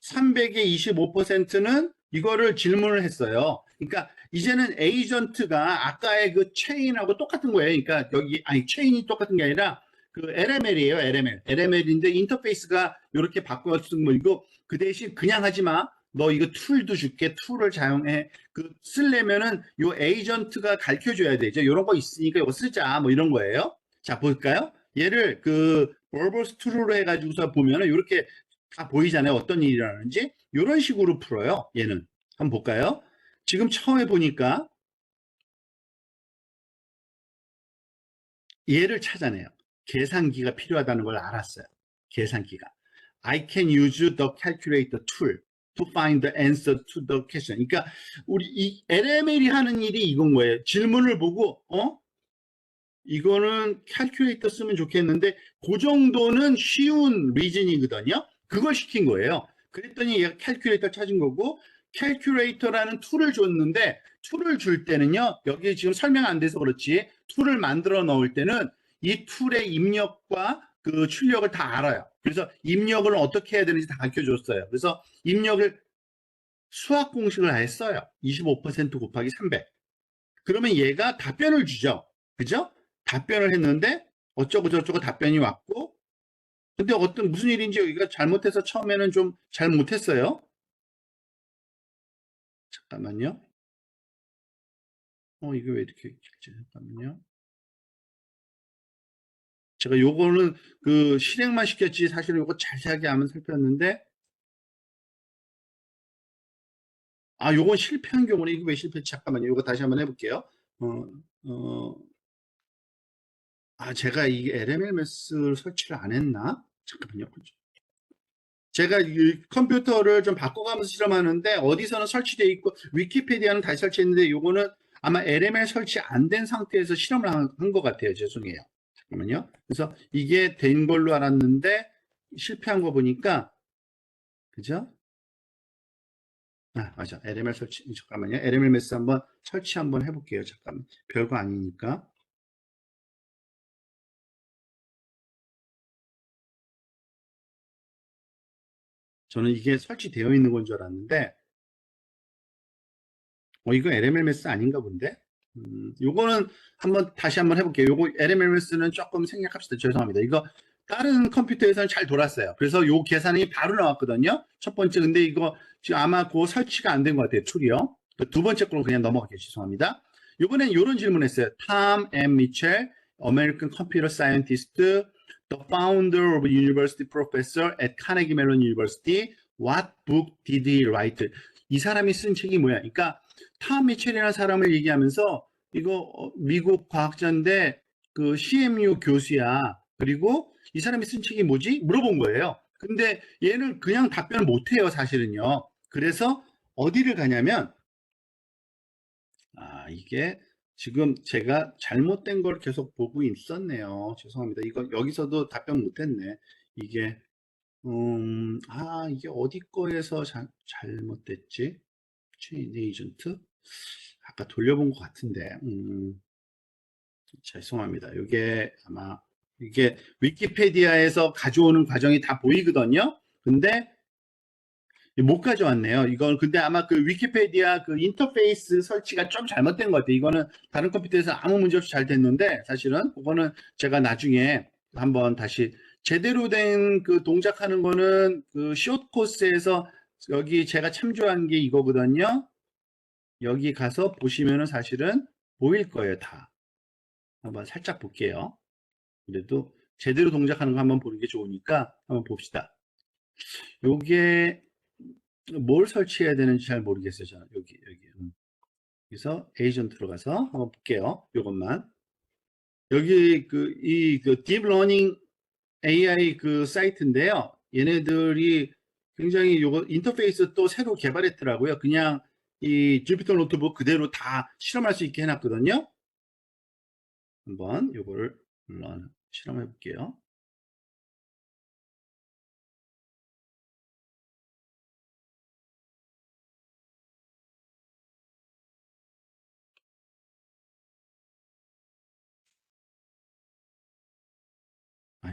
300의 25%는 이거를 질문을 했어요. 그러니까 이제는 에이전트가 아까의 그 체인하고 똑같은 거예요. 그러니까 여기, 아니, 체인이 똑같은 게 아니라 그 LML이에요. LML. LML인데 인터페이스가 이렇게 바꿔서 쓴 거, 이거 그 대신 그냥 하지 마. 너 이거 툴도 줄게. 툴을 사용해. 그 쓰려면은 요 에이전트가 가르쳐 줘야 되죠. 이런 거 있으니까 이거 쓰자. 뭐 이런 거예요. 자, 볼까요? 얘를 그 버버스 툴로 해가지고서 보면은 이렇게 다 보이잖아요. 어떤 일이 일어나는지. 이런 식으로 풀어요. 얘는. 한번 볼까요? 지금 처음에 보니까 얘를 찾아내요. 계산기가 필요하다는 걸 알았어요. 계산기가. I can use the calculator tool to find the answer to the question. 그러니까 우리 이 LML이 하는 일이 이건 거예요. 질문을 보고 이거는 캘큘레이터 쓰면 좋겠는데 그 정도는 쉬운 리즌이거든요. 그걸 시킨 거예요. 그랬더니 얘가 캘큘레이터 찾은 거고 캘큘레이터라는 툴을 줬는데 툴을 줄 때는요. 여기 지금 설명 안 돼서 그렇지 툴을 만들어 넣을 때는 이 툴의 입력과 그 출력을 다 알아요. 그래서 입력을 어떻게 해야 되는지 다 가르쳐 줬어요. 그래서 입력을 수학 공식을 다 했어요. 25% 곱하기 300. 그러면 얘가 답변을 주죠. 그죠? 답변을 했는데 어쩌고 저쩌고 답변이 왔고 근데 어떤 무슨 일인지 여기가 잘못해서 처음에는 좀 잘 못했어요. 잠깐만요. 이게 왜 이렇게 잠깐만요. 제가 요거는 그 실행만 시켰지 사실은 요거 자세하게 한번 살폈는데 요건 실패한 경우는 이거 왜 실패했지? 잠깐만요. 요거 다시 한번 해볼게요. 어, 어, 제가 이 LMLMS를 설치를 안 했나? 잠깐만요. 제가 이 컴퓨터를 좀 바꿔가면서 실험하는데 어디서는 설치되어 있고 위키피디아는 다시 설치했는데 요거는 아마 LML 설치 안 된 상태에서 실험을 한 것 같아요. 죄송해요. 잠깐만요. 그래서 이게 된 걸로 알았는데 실패한 거 보니까 그죠? 맞아. LML 설치. 잠깐만요. LML 매스 한번 설치 한번 해볼게요. 잠깐만. 별거 아니니까. 저는 이게 설치되어 있는 건 줄 알았는데 이거 LMLMS 아닌가 본데? 요거는 다시 한번 해볼게요. 요거 LMLMS는 조금 생략합시다. 죄송합니다. 이거 다른 컴퓨터에서는 잘 돌았어요. 그래서 요 계산이 바로 나왔거든요. 첫 번째, 근데 이거 지금 아마 그 설치가 안 된 것 같아요. 툴이요. 두 번째 걸로 그냥 넘어갈게요. 죄송합니다. 요번엔 요런 질문 했어요. Tom M. Mitchell, American Computer Scientist, the founder of University Professor at Carnegie Mellon University. What book did he write? 이 사람이 쓴 책이 뭐야? 그러니까 탐 미첼이라는 사람을 얘기하면서 이거 미국 과학자인데 그 CMU 교수야. 그리고 이 사람이 쓴 책이 뭐지? 물어본 거예요. 근데 얘는 그냥 답변을 못 해요, 사실은요. 그래서 어디를 가냐면 이게 지금 제가 잘못된 걸 계속 보고 있었네요. 죄송합니다. 이거 여기서도 답변 못했네. 이게 이게 어디 거에서 잘못됐지? 체인 에이전트? 아까 돌려본 것 같은데. 죄송합니다. 이게 아마 이게 위키페디아에서 가져오는 과정이 다 보이거든요. 근데 못 가져왔네요. 이건 근데 아마 그 위키페디아 그 인터페이스 설치가 좀 잘못된 것 같아요. 이거는 다른 컴퓨터에서 아무 문제 없이 잘 됐는데 사실은 그거는 제가 나중에 한번 다시 제대로 된 그 동작하는 거는 그 숏 코스에서 여기 제가 참조한 게 이거거든요. 여기 가서 보시면은 사실은 보일 거예요. 다. 한번 살짝 볼게요. 그래도 제대로 동작하는 거 한번 보는 게 좋으니까 한번 봅시다. 요게 뭘 설치해야 되는지 잘 모르겠어요. 저는 여기. 그래서 에이전트 들어가서 한번 볼게요. 요것만. 여기 그 딥러닝 AI 그 사이트인데요. 얘네들이 굉장히 요거 인터페이스 또 새로 개발했더라고요. 그냥 이 주피터 노트북 그대로 다 실험할 수 있게 해놨거든요. 한번 요거를 실험해 볼게요.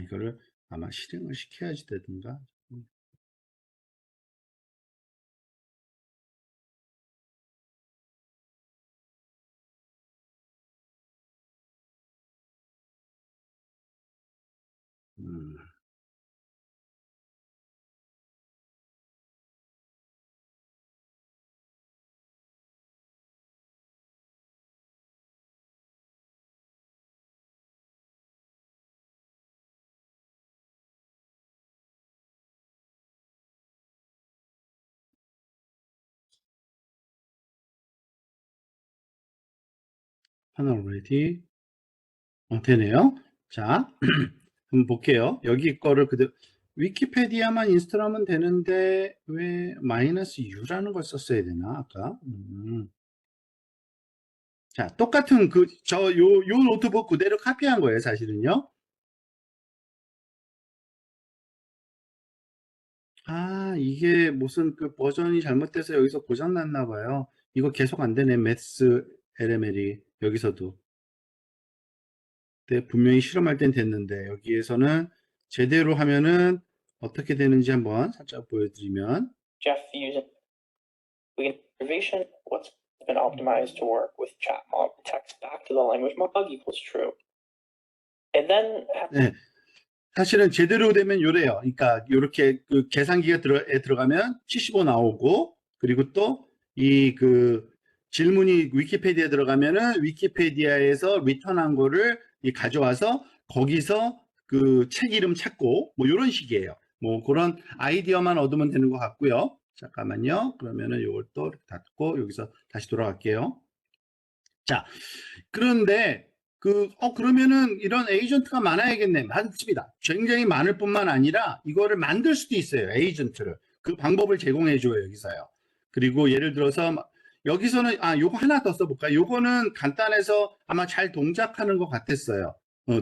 이거를 아마 실행을 시켜야지 되든가. 음, 하나 already 되네요. 자, 한번 볼게요. 여기 거를 그대로 위키페디아만 인스톨하면 되는데 왜 마이너스 U라는 걸 썼어야 되나 아까? 자, 똑같은 요 노트북 그대로 카피한 거예요, 사실은요. 이게 무슨 그 버전이 잘못돼서 여기서 고장 났나 봐요. 이거 계속 안 되네, 매스 LML이 여기서도. 네, 분명히 실험할 땐 됐는데 여기에서는 제대로 하면은 어떻게 되는지 한번 살짝 보여드리면 Jeff using reservation what's been optimized to work with chat mob text back to the language mod equals true. And then 네, 사실은 제대로 되면 요래요. 그러니까 이렇게 그 계산기가 들어가면 75 나오고 그리고 또 이 그 질문이 위키페디아에 들어가면은 위키페디아에서 리턴한 거를 가져와서 거기서 그 책 이름 찾고 뭐 이런 식이에요. 뭐 그런 아이디어만 얻으면 되는 것 같고요. 잠깐만요. 그러면은 요걸 또 닫고 여기서 다시 돌아갈게요. 자, 그런데 그러면은 이런 에이전트가 많아야겠네. 맞습니다. 굉장히 많을 뿐만 아니라 이거를 만들 수도 있어요. 에이전트를. 그 방법을 제공해 줘요, 여기서요. 그리고 예를 들어서 여기서는 요거 하나 더 써볼까요? 요거는 간단해서 아마 잘 동작하는 것 같았어요.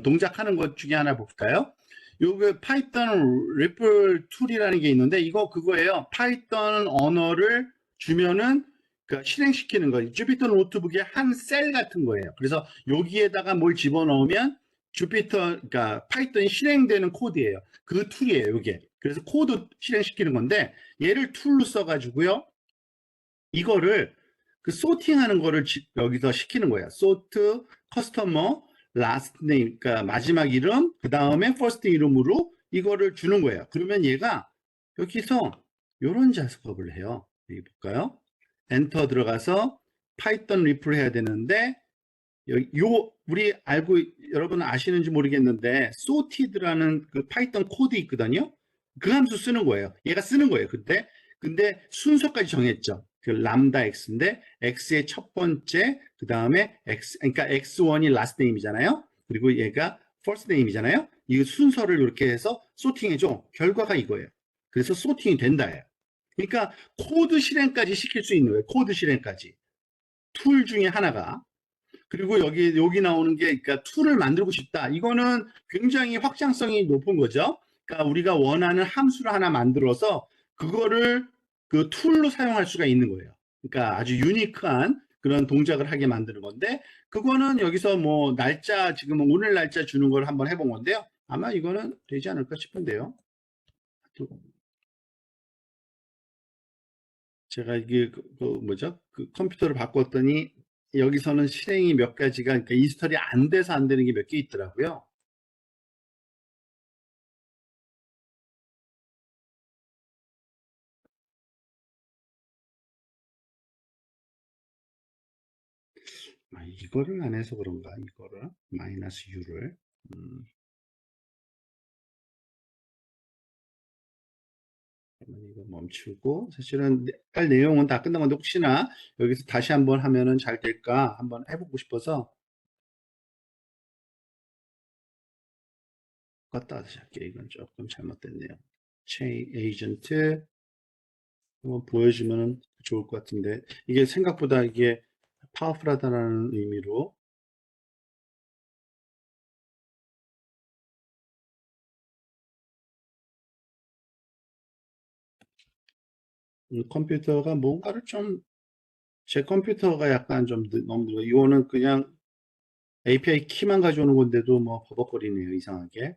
동작하는 것 중에 하나 볼까요? 요거 파이썬 리플 툴이라는 게 있는데 이거 그거예요. 파이썬 언어를 주면은 실행시키는 거예요. 주피터 노트북의 한 셀 같은 거예요. 그래서 여기에다가 뭘 집어넣으면 그러니까 파이썬이 실행되는 코드예요. 그 툴이에요, 이게. 그래서 코드 실행시키는 건데 얘를 툴로 써가지고요. 이거를 그 소팅하는 거를 여기서 시키는 거예요. 소트 커스터머 라스트 네임, 그러니까 마지막 이름, 그 다음에 퍼스트 이름으로 이거를 주는 거예요. 그러면 얘가 여기서 이런 작업을 해요. 여기 볼까요? 엔터 들어가서 파이썬 리플 해야 되는데 우리 여러분 아시는지 모르겠는데 sorted라는 그 파이썬 코드 있거든요. 그 함수 쓰는 거예요. 얘가 쓰는 거예요. 근데 순서까지 정했죠. 그 람다 x인데 x의 첫 번째 그 다음에 x 그러니까 x1이 last name이잖아요. 그리고 얘가 first name이잖아요. 이 순서를 이렇게 해서 소팅해줘. 결과가 이거예요. 그래서 소팅이 된다예요. 그러니까 코드 실행까지 시킬 수 있는 거예요. 코드 실행까지. 툴 중에 하나가. 그리고 여기 나오는 게, 그러니까 툴을 만들고 싶다. 이거는 굉장히 확장성이 높은 거죠. 그러니까 우리가 원하는 함수를 하나 만들어서 그거를 그 툴로 사용할 수가 있는 거예요. 그러니까 아주 유니크한 그런 동작을 하게 만드는 건데, 그거는 여기서 뭐 날짜, 지금 오늘 날짜 주는 걸 한번 해본 건데요. 아마 이거는 되지 않을까 싶은데요. 제가 이게 뭐죠? 그 컴퓨터를 바꿨더니 여기서는 실행이 몇 가지가, 그러니까 인스톨이 안 돼서 안 되는 게 몇 개 있더라고요. 이거를 안 해서 그런가? 이거를 마이너스 U를 이거 멈추고, 사실은 할 내용은 다 끝난 건데 혹시나 여기서 다시 한번 하면은 잘 될까 한번 해보고 싶어서 껐다 다시 할게요. 이건 조금 잘못됐네요. 체인 에이전트 한번 보여주면 좋을 것 같은데, 이게 생각보다 이게 파워풀하다는 의미로 컴퓨터가 뭔가를 좀, 제 컴퓨터가 약간 좀 너무 늦어. 이거는 그냥 API 키만 가져오는 건데도 뭐 버벅거리네요, 이상하게.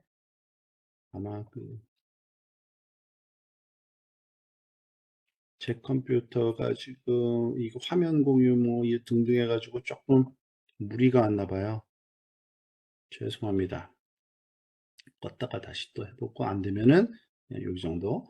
아마 제 컴퓨터가 지금 이거 화면 공유 뭐 등등 해가지고 조금 무리가 왔나 봐요. 죄송합니다. 껐다가 다시 또 해보고 안 되면은 그냥 여기 정도.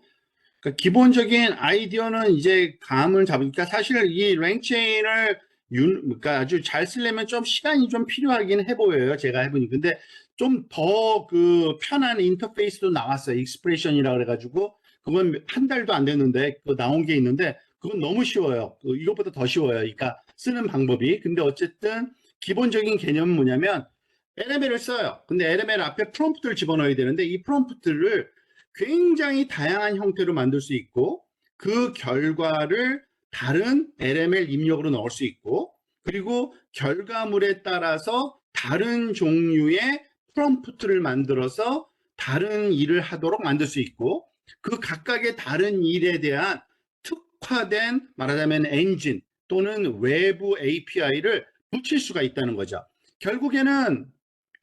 그러니까 기본적인 아이디어는 이제 감을 잡으니까, 사실 이 랭체인을 그러니까 아주 잘 쓰려면 좀 시간이 좀 필요하긴 해 보여요. 제가 해보니. 근데 좀 더 그 편한 인터페이스도 나왔어요. 익스프레션이라 그래가지고 그건 한 달도 안 됐는데 그 나온 게 있는데, 그건 너무 쉬워요. 이것보다 더 쉬워요. 그러니까 쓰는 방법이. 근데 어쨌든 기본적인 개념은 뭐냐면 LML을 써요. 근데 LML 앞에 프롬프트를 집어넣어야 되는데, 이 프롬프트를 굉장히 다양한 형태로 만들 수 있고, 그 결과를 다른 LML 입력으로 넣을 수 있고, 그리고 결과물에 따라서 다른 종류의 프롬프트를 만들어서 다른 일을 하도록 만들 수 있고, 그 각각의 다른 일에 대한 특화된, 말하자면 엔진 또는 외부 API를 붙일 수가 있다는 거죠. 결국에는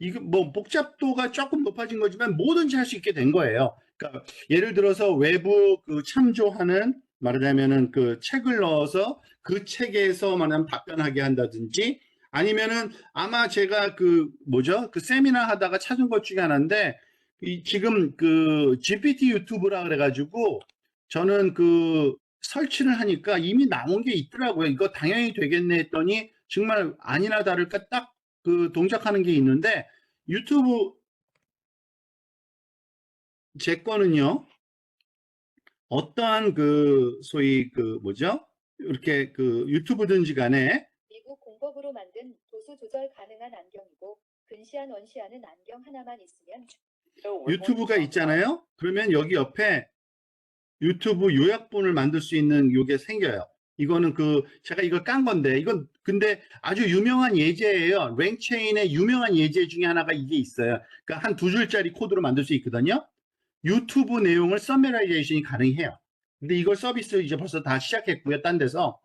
이거 뭐 복잡도가 조금 높아진 거지만 뭐든지 할 수 있게 된 거예요. 그러니까 예를 들어서 외부 그 참조하는, 말하자면은 그 책을 넣어서 그 책에서 말하면 답변하게 한다든지, 아니면은 아마 제가 그 뭐죠? 그 세미나 하다가 찾은 것 중에 하나인데, 지금 그 GPT 유튜브라 그래가지고 저는 그 설치를 하니까 이미 나온 게 있더라고요. 이거 당연히 되겠네 했더니 정말 아니나 다를까 딱 그 동작하는 게 있는데, 유튜브 제 거는요, 어떠한 그 소위 그 뭐죠? 이렇게 그 유튜브든지 간에 미국 공법으로 만든 도수 조절 가능한 안경이고, 근시안 원시안은 안경 하나만 있으면 So we're going to 유튜브가 talk about 있잖아요. 그러면 여기 옆에 유튜브 요약본을 만들 수 있는 요게 생겨요. 이거는 그 제가 이걸 깐 건데, 이건 근데 아주 유명한 예제예요. 랭체인의 유명한 예제 중에 하나가 이게 있어요. 그러니까 한 두 줄짜리 코드로 만들 수 있거든요. 유튜브 내용을 서메라이제이션이 가능해요. 근데 이걸 서비스 이제 벌써 다 시작했고요. 딴 데서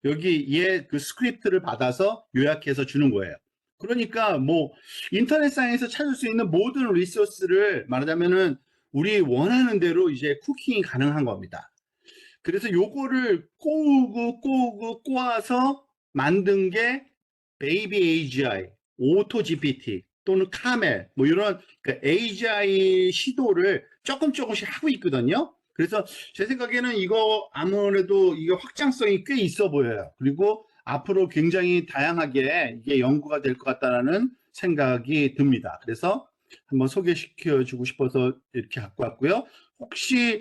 여기 얘 그 스크립트를 받아서 요약해서 주는 거예요. 그러니까 뭐 인터넷상에서 찾을 수 있는 모든 리소스를 말하자면은 우리 원하는 대로 이제 쿠킹이 가능한 겁니다. 그래서 요거를 꼬우고 꼬아서 만든 게 베이비 AGI, 오토 GPT 또는 카멜 뭐 이런 그 AGI 시도를 조금씩 하고 있거든요. 그래서 제 생각에는 이거 아무래도 이게 확장성이 꽤 있어 보여요. 그리고 앞으로 굉장히 다양하게 이게 연구가 될 것 같다는 생각이 듭니다. 그래서 한번 소개시켜 주고 싶어서 이렇게 갖고 왔고요. 혹시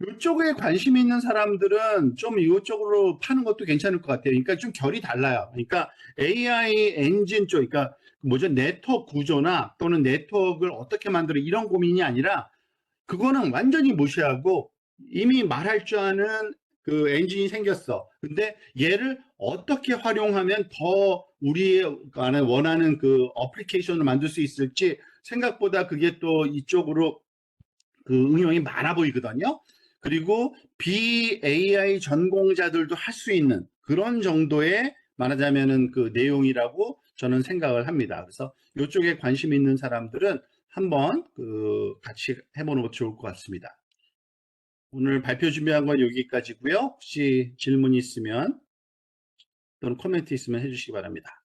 이쪽에 관심 있는 사람들은 좀 이쪽으로 파는 것도 괜찮을 것 같아요. 그러니까 좀 결이 달라요. 그러니까 AI 엔진 쪽, 그러니까 뭐죠? 네트워크 구조나 또는 네트워크를 어떻게 만들어 이런 고민이 아니라, 그거는 완전히 무시하고 이미 말할 줄 아는 그 엔진이 생겼어. 근데 얘를 어떻게 활용하면 더 우리 안에 원하는 그 어플리케이션을 만들 수 있을지 생각보다 그게 또 이쪽으로 그 응용이 많아 보이거든요. 그리고 BAI 전공자들도 할 수 있는 그런 정도의 말하자면은 그 내용이라고 저는 생각을 합니다. 그래서 이쪽에 관심 있는 사람들은 한번 그 같이 해보는 것도 좋을 것 같습니다. 오늘 발표 준비한 건 여기까지고요. 혹시 질문 있으면 또는 코멘트 있으면 해주시기 바랍니다.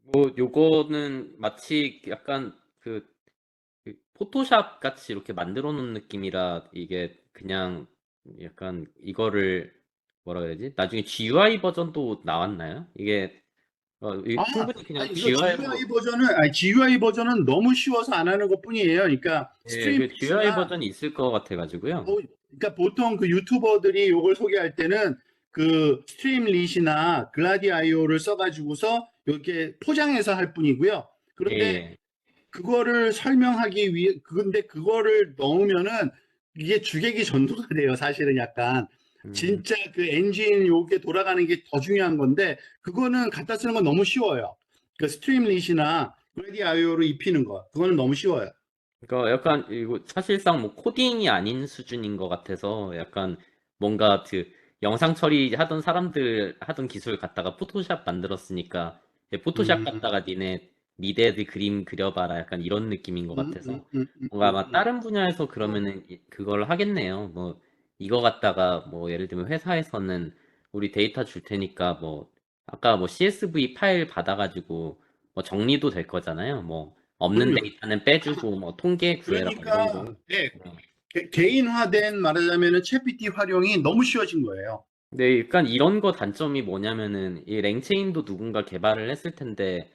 뭐 요거는 마치 약간 그 포토샵 같이 이렇게 만들어 놓은 느낌이라 이게 그냥 약간 이거를 뭐라 그래야 되지? 나중에 GUI 버전도 나왔나요? 이게 아, 충분히 그냥 아니, 이거 GUI 버전은 너무 쉬워서 안 하는 것뿐이에요. 그러니까 예, 그 GUI 스트림이나 버전이 있을 것 같아가지고요. 그러니까 보통 그 유튜버들이 이걸 소개할 때는 그 스트림릿이나 글라디아이오를 써가지고서 이렇게 포장해서 할 뿐이고요. 예, 그런데 예. 그거를 설명하기 위해 근데 그거를 넣으면은 이게 주객이 전도가 돼요. 사실은 약간 음, 진짜 그 엔진 요게 돌아가는 게 더 중요한 건데 그거는 갖다 쓰는 건 너무 쉬워요. 그 스트림릿이나 글라디아이오를 입히는 거 그거는 너무 쉬워요. 그러니까 약간 이거 사실상 뭐 코딩이 아닌 수준인 것 같아서 약간 뭔가 그 영상 처리하던 사람들 하던 기술 갖다가 포토샵 만들었으니까 포토샵 음, 갖다가 니네 미대드 그림 그려봐라 약간 이런 느낌인 것 음, 음, 같아서 음, 음, 뭔가 음, 아마 음. 다른 분야에서 그러면은 그걸 하겠네요. 뭐 이거 갖다가 뭐 예를 들면 회사에서는 우리 데이터 줄 테니까 뭐 아까 뭐 CSV 파일 받아가지고 뭐 정리도 될 거잖아요. 뭐 없는 그럼요. 데이터는 빼주고 뭐 통계 구해라 뭐 이런 그러니까 거. 예, 네. 개인화된 말하자면은 챗GPT 활용이 너무 쉬워진 거예요. 근데 약간 이런 거 단점이 뭐냐면은 이 랭체인도 누군가 개발을 했을 텐데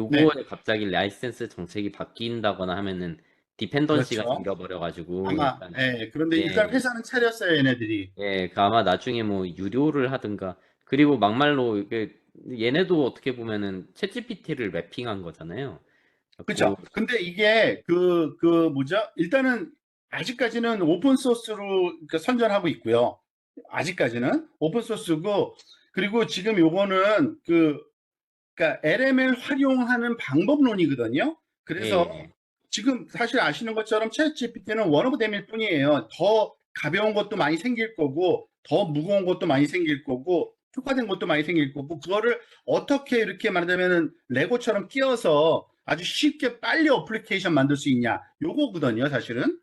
네, 요거에 갑자기 라이센스 정책이 바뀐다거나 하면은 디펜던시가 그렇죠. 생겨버려 가지고 아마 약간 예, 그런데 일단 예, 회사는 차렸어요, 얘네들이. 예, 그 아마 나중에 뭐 유료를 하든가 그리고 막말로 이게 얘네도 어떻게 보면은 챗GPT를 랩핑한 거잖아요. 그렇죠. 자꾸 근데 이게 뭐죠? 일단은 아직까지는 오픈 소스로 선전하고 있고요. 아직까지는 오픈 소스고 그리고 지금 요거는 그러니까 LML 활용하는 방법론이거든요. 그래서 예, 지금 사실 아시는 것처럼 챗 GPT는 원 오브 댐일 뿐이에요. 더 가벼운 것도 많이 생길 거고, 더 무거운 것도 많이 생길 거고, 특화된 것도 많이 생길 거고, 그거를 어떻게 이렇게 말하자면은 레고처럼 끼워서 아주 쉽게 빨리 어플리케이션 만들 수 있냐. 요거거든요, 사실은.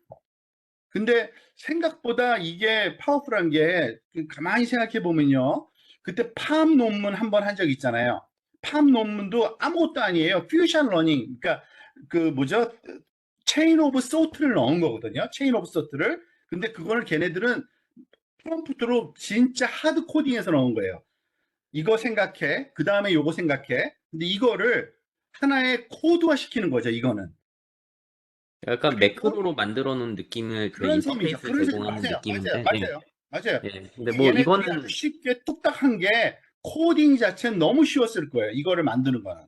근데 생각보다 이게 파워풀한 게 가만히 생각해 보면요. 그때 팜 논문 한 번 한 적 있잖아요. 팜 논문도 아무것도 아니에요. 퓨전 러닝. 그러니까 그 뭐죠? 체인 오브 소트를 넣은 거거든요. 체인 오브 소트를. 근데 그걸 걔네들은 프롬프트로 진짜 하드 코딩해서 넣은 거예요. 이거 생각해. 그 다음에 요거 생각해. 근데 이거를 하나의 코드화 시키는 거죠, 이거는. 약간 그리고 매크로로 만들어 놓은 느낌을 그 그런 셈이죠. 인터페이스 그런 셈, 제공하는 맞아요. 맞아요. 느낌인데 예, 맞아요. 맞아요. 예. 근데 이게 뭐 얘네들이 아주 이거는 쉽게 뚝딱한 게 코딩 자체는 너무 쉬웠을 거예요. 이거를 만드는 거는.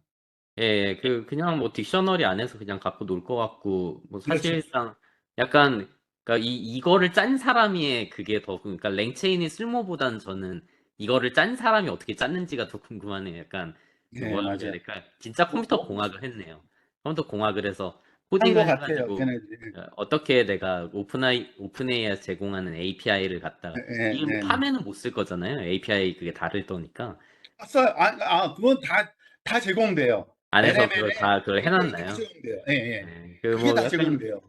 예, 그냥 뭐 딕셔너리 안에서 그냥 갖고 놀 것 같고, 뭐 그렇죠. 사실상 약간, 그러니까 이거를 짠 사람이 그게 더, 그러니까 랭체인의 쓸모보단 저는 이거를 짠 사람이 어떻게 짰는지가 더 궁금하네요. 약간, 그 네, 뭐라 그래야 맞아요. 될까? 진짜 뭐, 컴퓨터 공학을 했네요. 컴퓨터 공학을 해서 한 것 코딩을 같아요. 해가지고, 걔네들이. 어떻게 내가 오픈AI에서 제공하는 API를 갖다가, 네, 이게 뭐 네, 네. 파면은 못 쓸 거잖아요. API 그게 다를 거니까. 그건 다 제공돼요. 안에서 그걸 LML에 다, 그걸 API 다 해놨나요? 제공돼요. 예, 예. 예, 그게 다 제공돼요.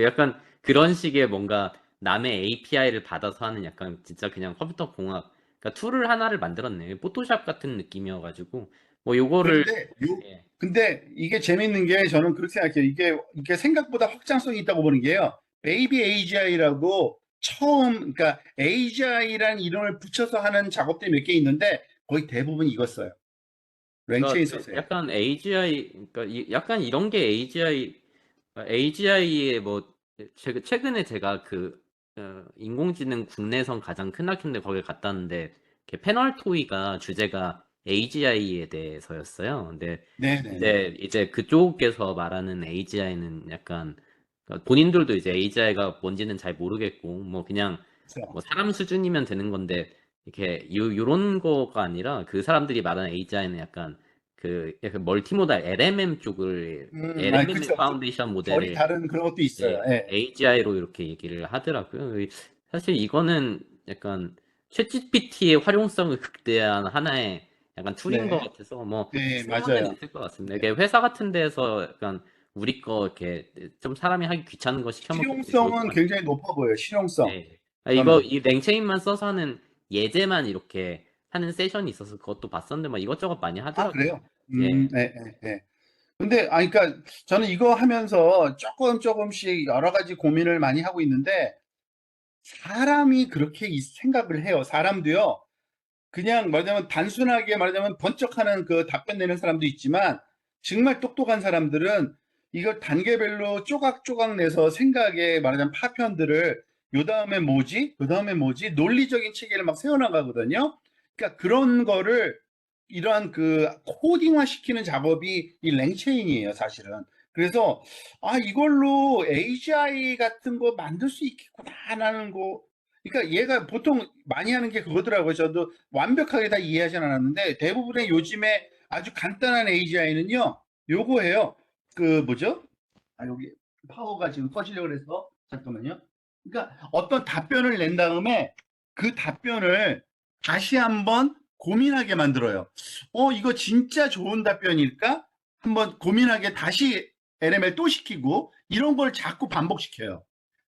약간 그런 식의 뭔가 남의 API를 받아서 하는 약간 진짜 그냥 컴퓨터 공학, 그러니까 툴을 하나를 만들었네. 포토샵 같은 느낌이어가지고, 뭐 요거를, 그런데 예, 근데 이게 재밌는 게 저는 그렇게 생각해요. 이게 생각보다 확장성이 있다고 보는 게요. 베이비 AGI라고 그러니까 AGI라는 이름을 붙여서 하는 작업들이 몇 개 있는데 거의 대부분 이거 써요. 그러니까 랭체인 써서요. 약간 AGI, 그러니까 약간 이런 게 AGI의 뭐 최근에 제가 그 인공지능 국내선 가장 큰 학회인데 거기 갔다 왔는데 패널 토의가 주제가 AGI에 대해서였어요. 근데 네네네. 이제 그쪽에서 말하는 AGI는 약간 그러니까 본인들도 이제 AGI가 뭔지는 잘 모르겠고 뭐 그냥 그렇죠. 뭐 사람 수준이면 되는 건데 이렇게 요런 거가 아니라 그 사람들이 말하는 AGI는 약간 그 약간 멀티모달 LMM 쪽을 LMM 그쵸. 파운데이션 결이 모델을 다른 그런 것도 있어요. 예. AGI로 이렇게 얘기를 하더라고요. 사실 이거는 약간 챗GPT의 활용성을 극대화한 하나의 약간 툴인 것 네. 같아서 뭐 네, 쓰면은 맞아요. 있을 것 같습니다. 네. 이게 회사 같은 데서 약간 우리 거 이렇게 좀 사람이 하기 귀찮은 거 시켜먹기 되게 좋을 것 실용성은 같아요. 굉장히 높아 보여요. 실용성. 네. 저는. 이 랭체인만 써서 하는 예제만 이렇게 하는 세션이 있어서 그것도 봤었는데 뭐 이것저것 많이 아, 하더라고요. 그래요? 예. 네, 네, 네. 근데, 그러니까 저는 이거 하면서 조금씩 여러 가지 고민을 많이 하고 있는데, 사람이 그렇게 생각을 해요. 사람도요. 그냥 말하자면 단순하게 말하자면 번쩍하는 그 답변 내는 사람도 있지만, 정말 똑똑한 사람들은 이걸 단계별로 조각조각 내서 생각에 말하자면 파편들을 요 다음에 뭐지? 그 다음에 뭐지? 논리적인 체계를 막 세워나가거든요. 그러니까 그런 거를 이러한 그 코딩화 시키는 작업이 이 랭체인이에요, 사실은. 그래서 이걸로 AGI 같은 거 만들 수 있겠구나라는 거. 그러니까 얘가 보통 많이 하는 게 그거더라고요. 저도 완벽하게 다 이해하진 않았는데 대부분의 요즘에 아주 간단한 AGI는요, 요거예요. 그 뭐죠? 여기 파워가 지금 꺼지려고 그래서 잠깐만요. 그러니까 어떤 답변을 낸 다음에 그 답변을 다시 한번 고민하게 만들어요. 이거 진짜 좋은 답변일까? 한번 고민하게 다시 LML 또 시키고 이런 걸 자꾸 반복시켜요.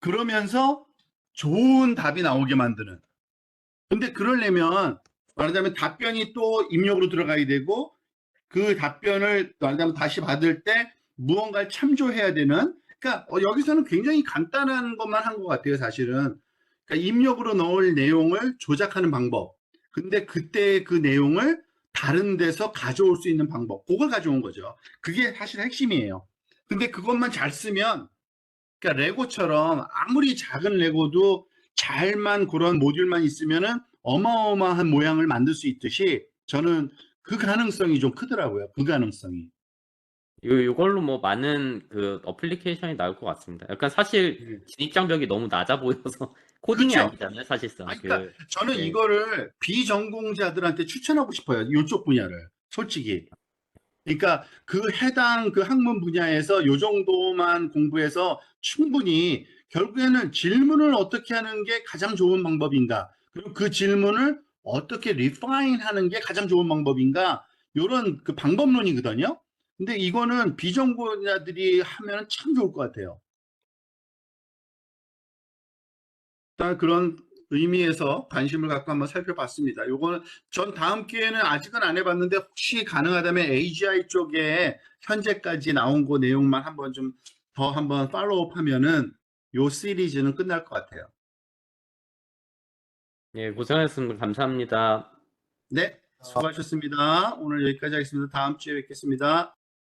그러면서 좋은 답이 나오게 만드는. 근데 그러려면 말하자면 답변이 또 입력으로 들어가야 되고 그 답변을 말하자면 다시 받을 때 무언가를 참조해야 되는. 그러니까 여기서는 굉장히 간단한 것만 한 것 같아요, 사실은. 그러니까 입력으로 넣을 내용을 조작하는 방법. 근데 그때 그 내용을 다른 데서 가져올 수 있는 방법. 그걸 가져온 거죠. 그게 사실 핵심이에요. 근데 그것만 잘 쓰면, 그러니까 레고처럼 아무리 작은 레고도 잘만 그런 모듈만 있으면은 어마어마한 모양을 만들 수 있듯이 저는 그 가능성이 좀 크더라고요. 그 가능성이. 요걸로 뭐 많은 그 어플리케이션이 나올 것 같습니다. 약간 사실 네. 진입장벽이 너무 낮아 보여서 코딩이 그렇죠. 아니잖아요, 사실상. 그러니까 저는 예. 이거를 비전공자들한테 추천하고 싶어요. 이쪽 분야를. 솔직히. 그러니까 그 해당 그 학문 분야에서 요 정도만 공부해서 충분히 결국에는 질문을 어떻게 하는 게 가장 좋은 방법인가? 그리고 그 질문을 어떻게 리파인 하는 게 가장 좋은 방법인가? 요런 그 방법론이거든요. 근데 이거는 비전공자들이 하면 참 좋을 것 같아요. 일단 그런 의미에서 관심을 갖고 한번 살펴봤습니다. 요거는 전 다음 기회에는 아직은 안 해봤는데 혹시 가능하다면 AGI 쪽에 현재까지 나온 그 내용만 한번 좀 더 한번 팔로우업 하면은 요 시리즈는 끝날 것 같아요. 예, 고생하셨습니다. 감사합니다. 네, 수고하셨습니다. 오늘 여기까지 하겠습니다. 다음 주에 뵙겠습니다.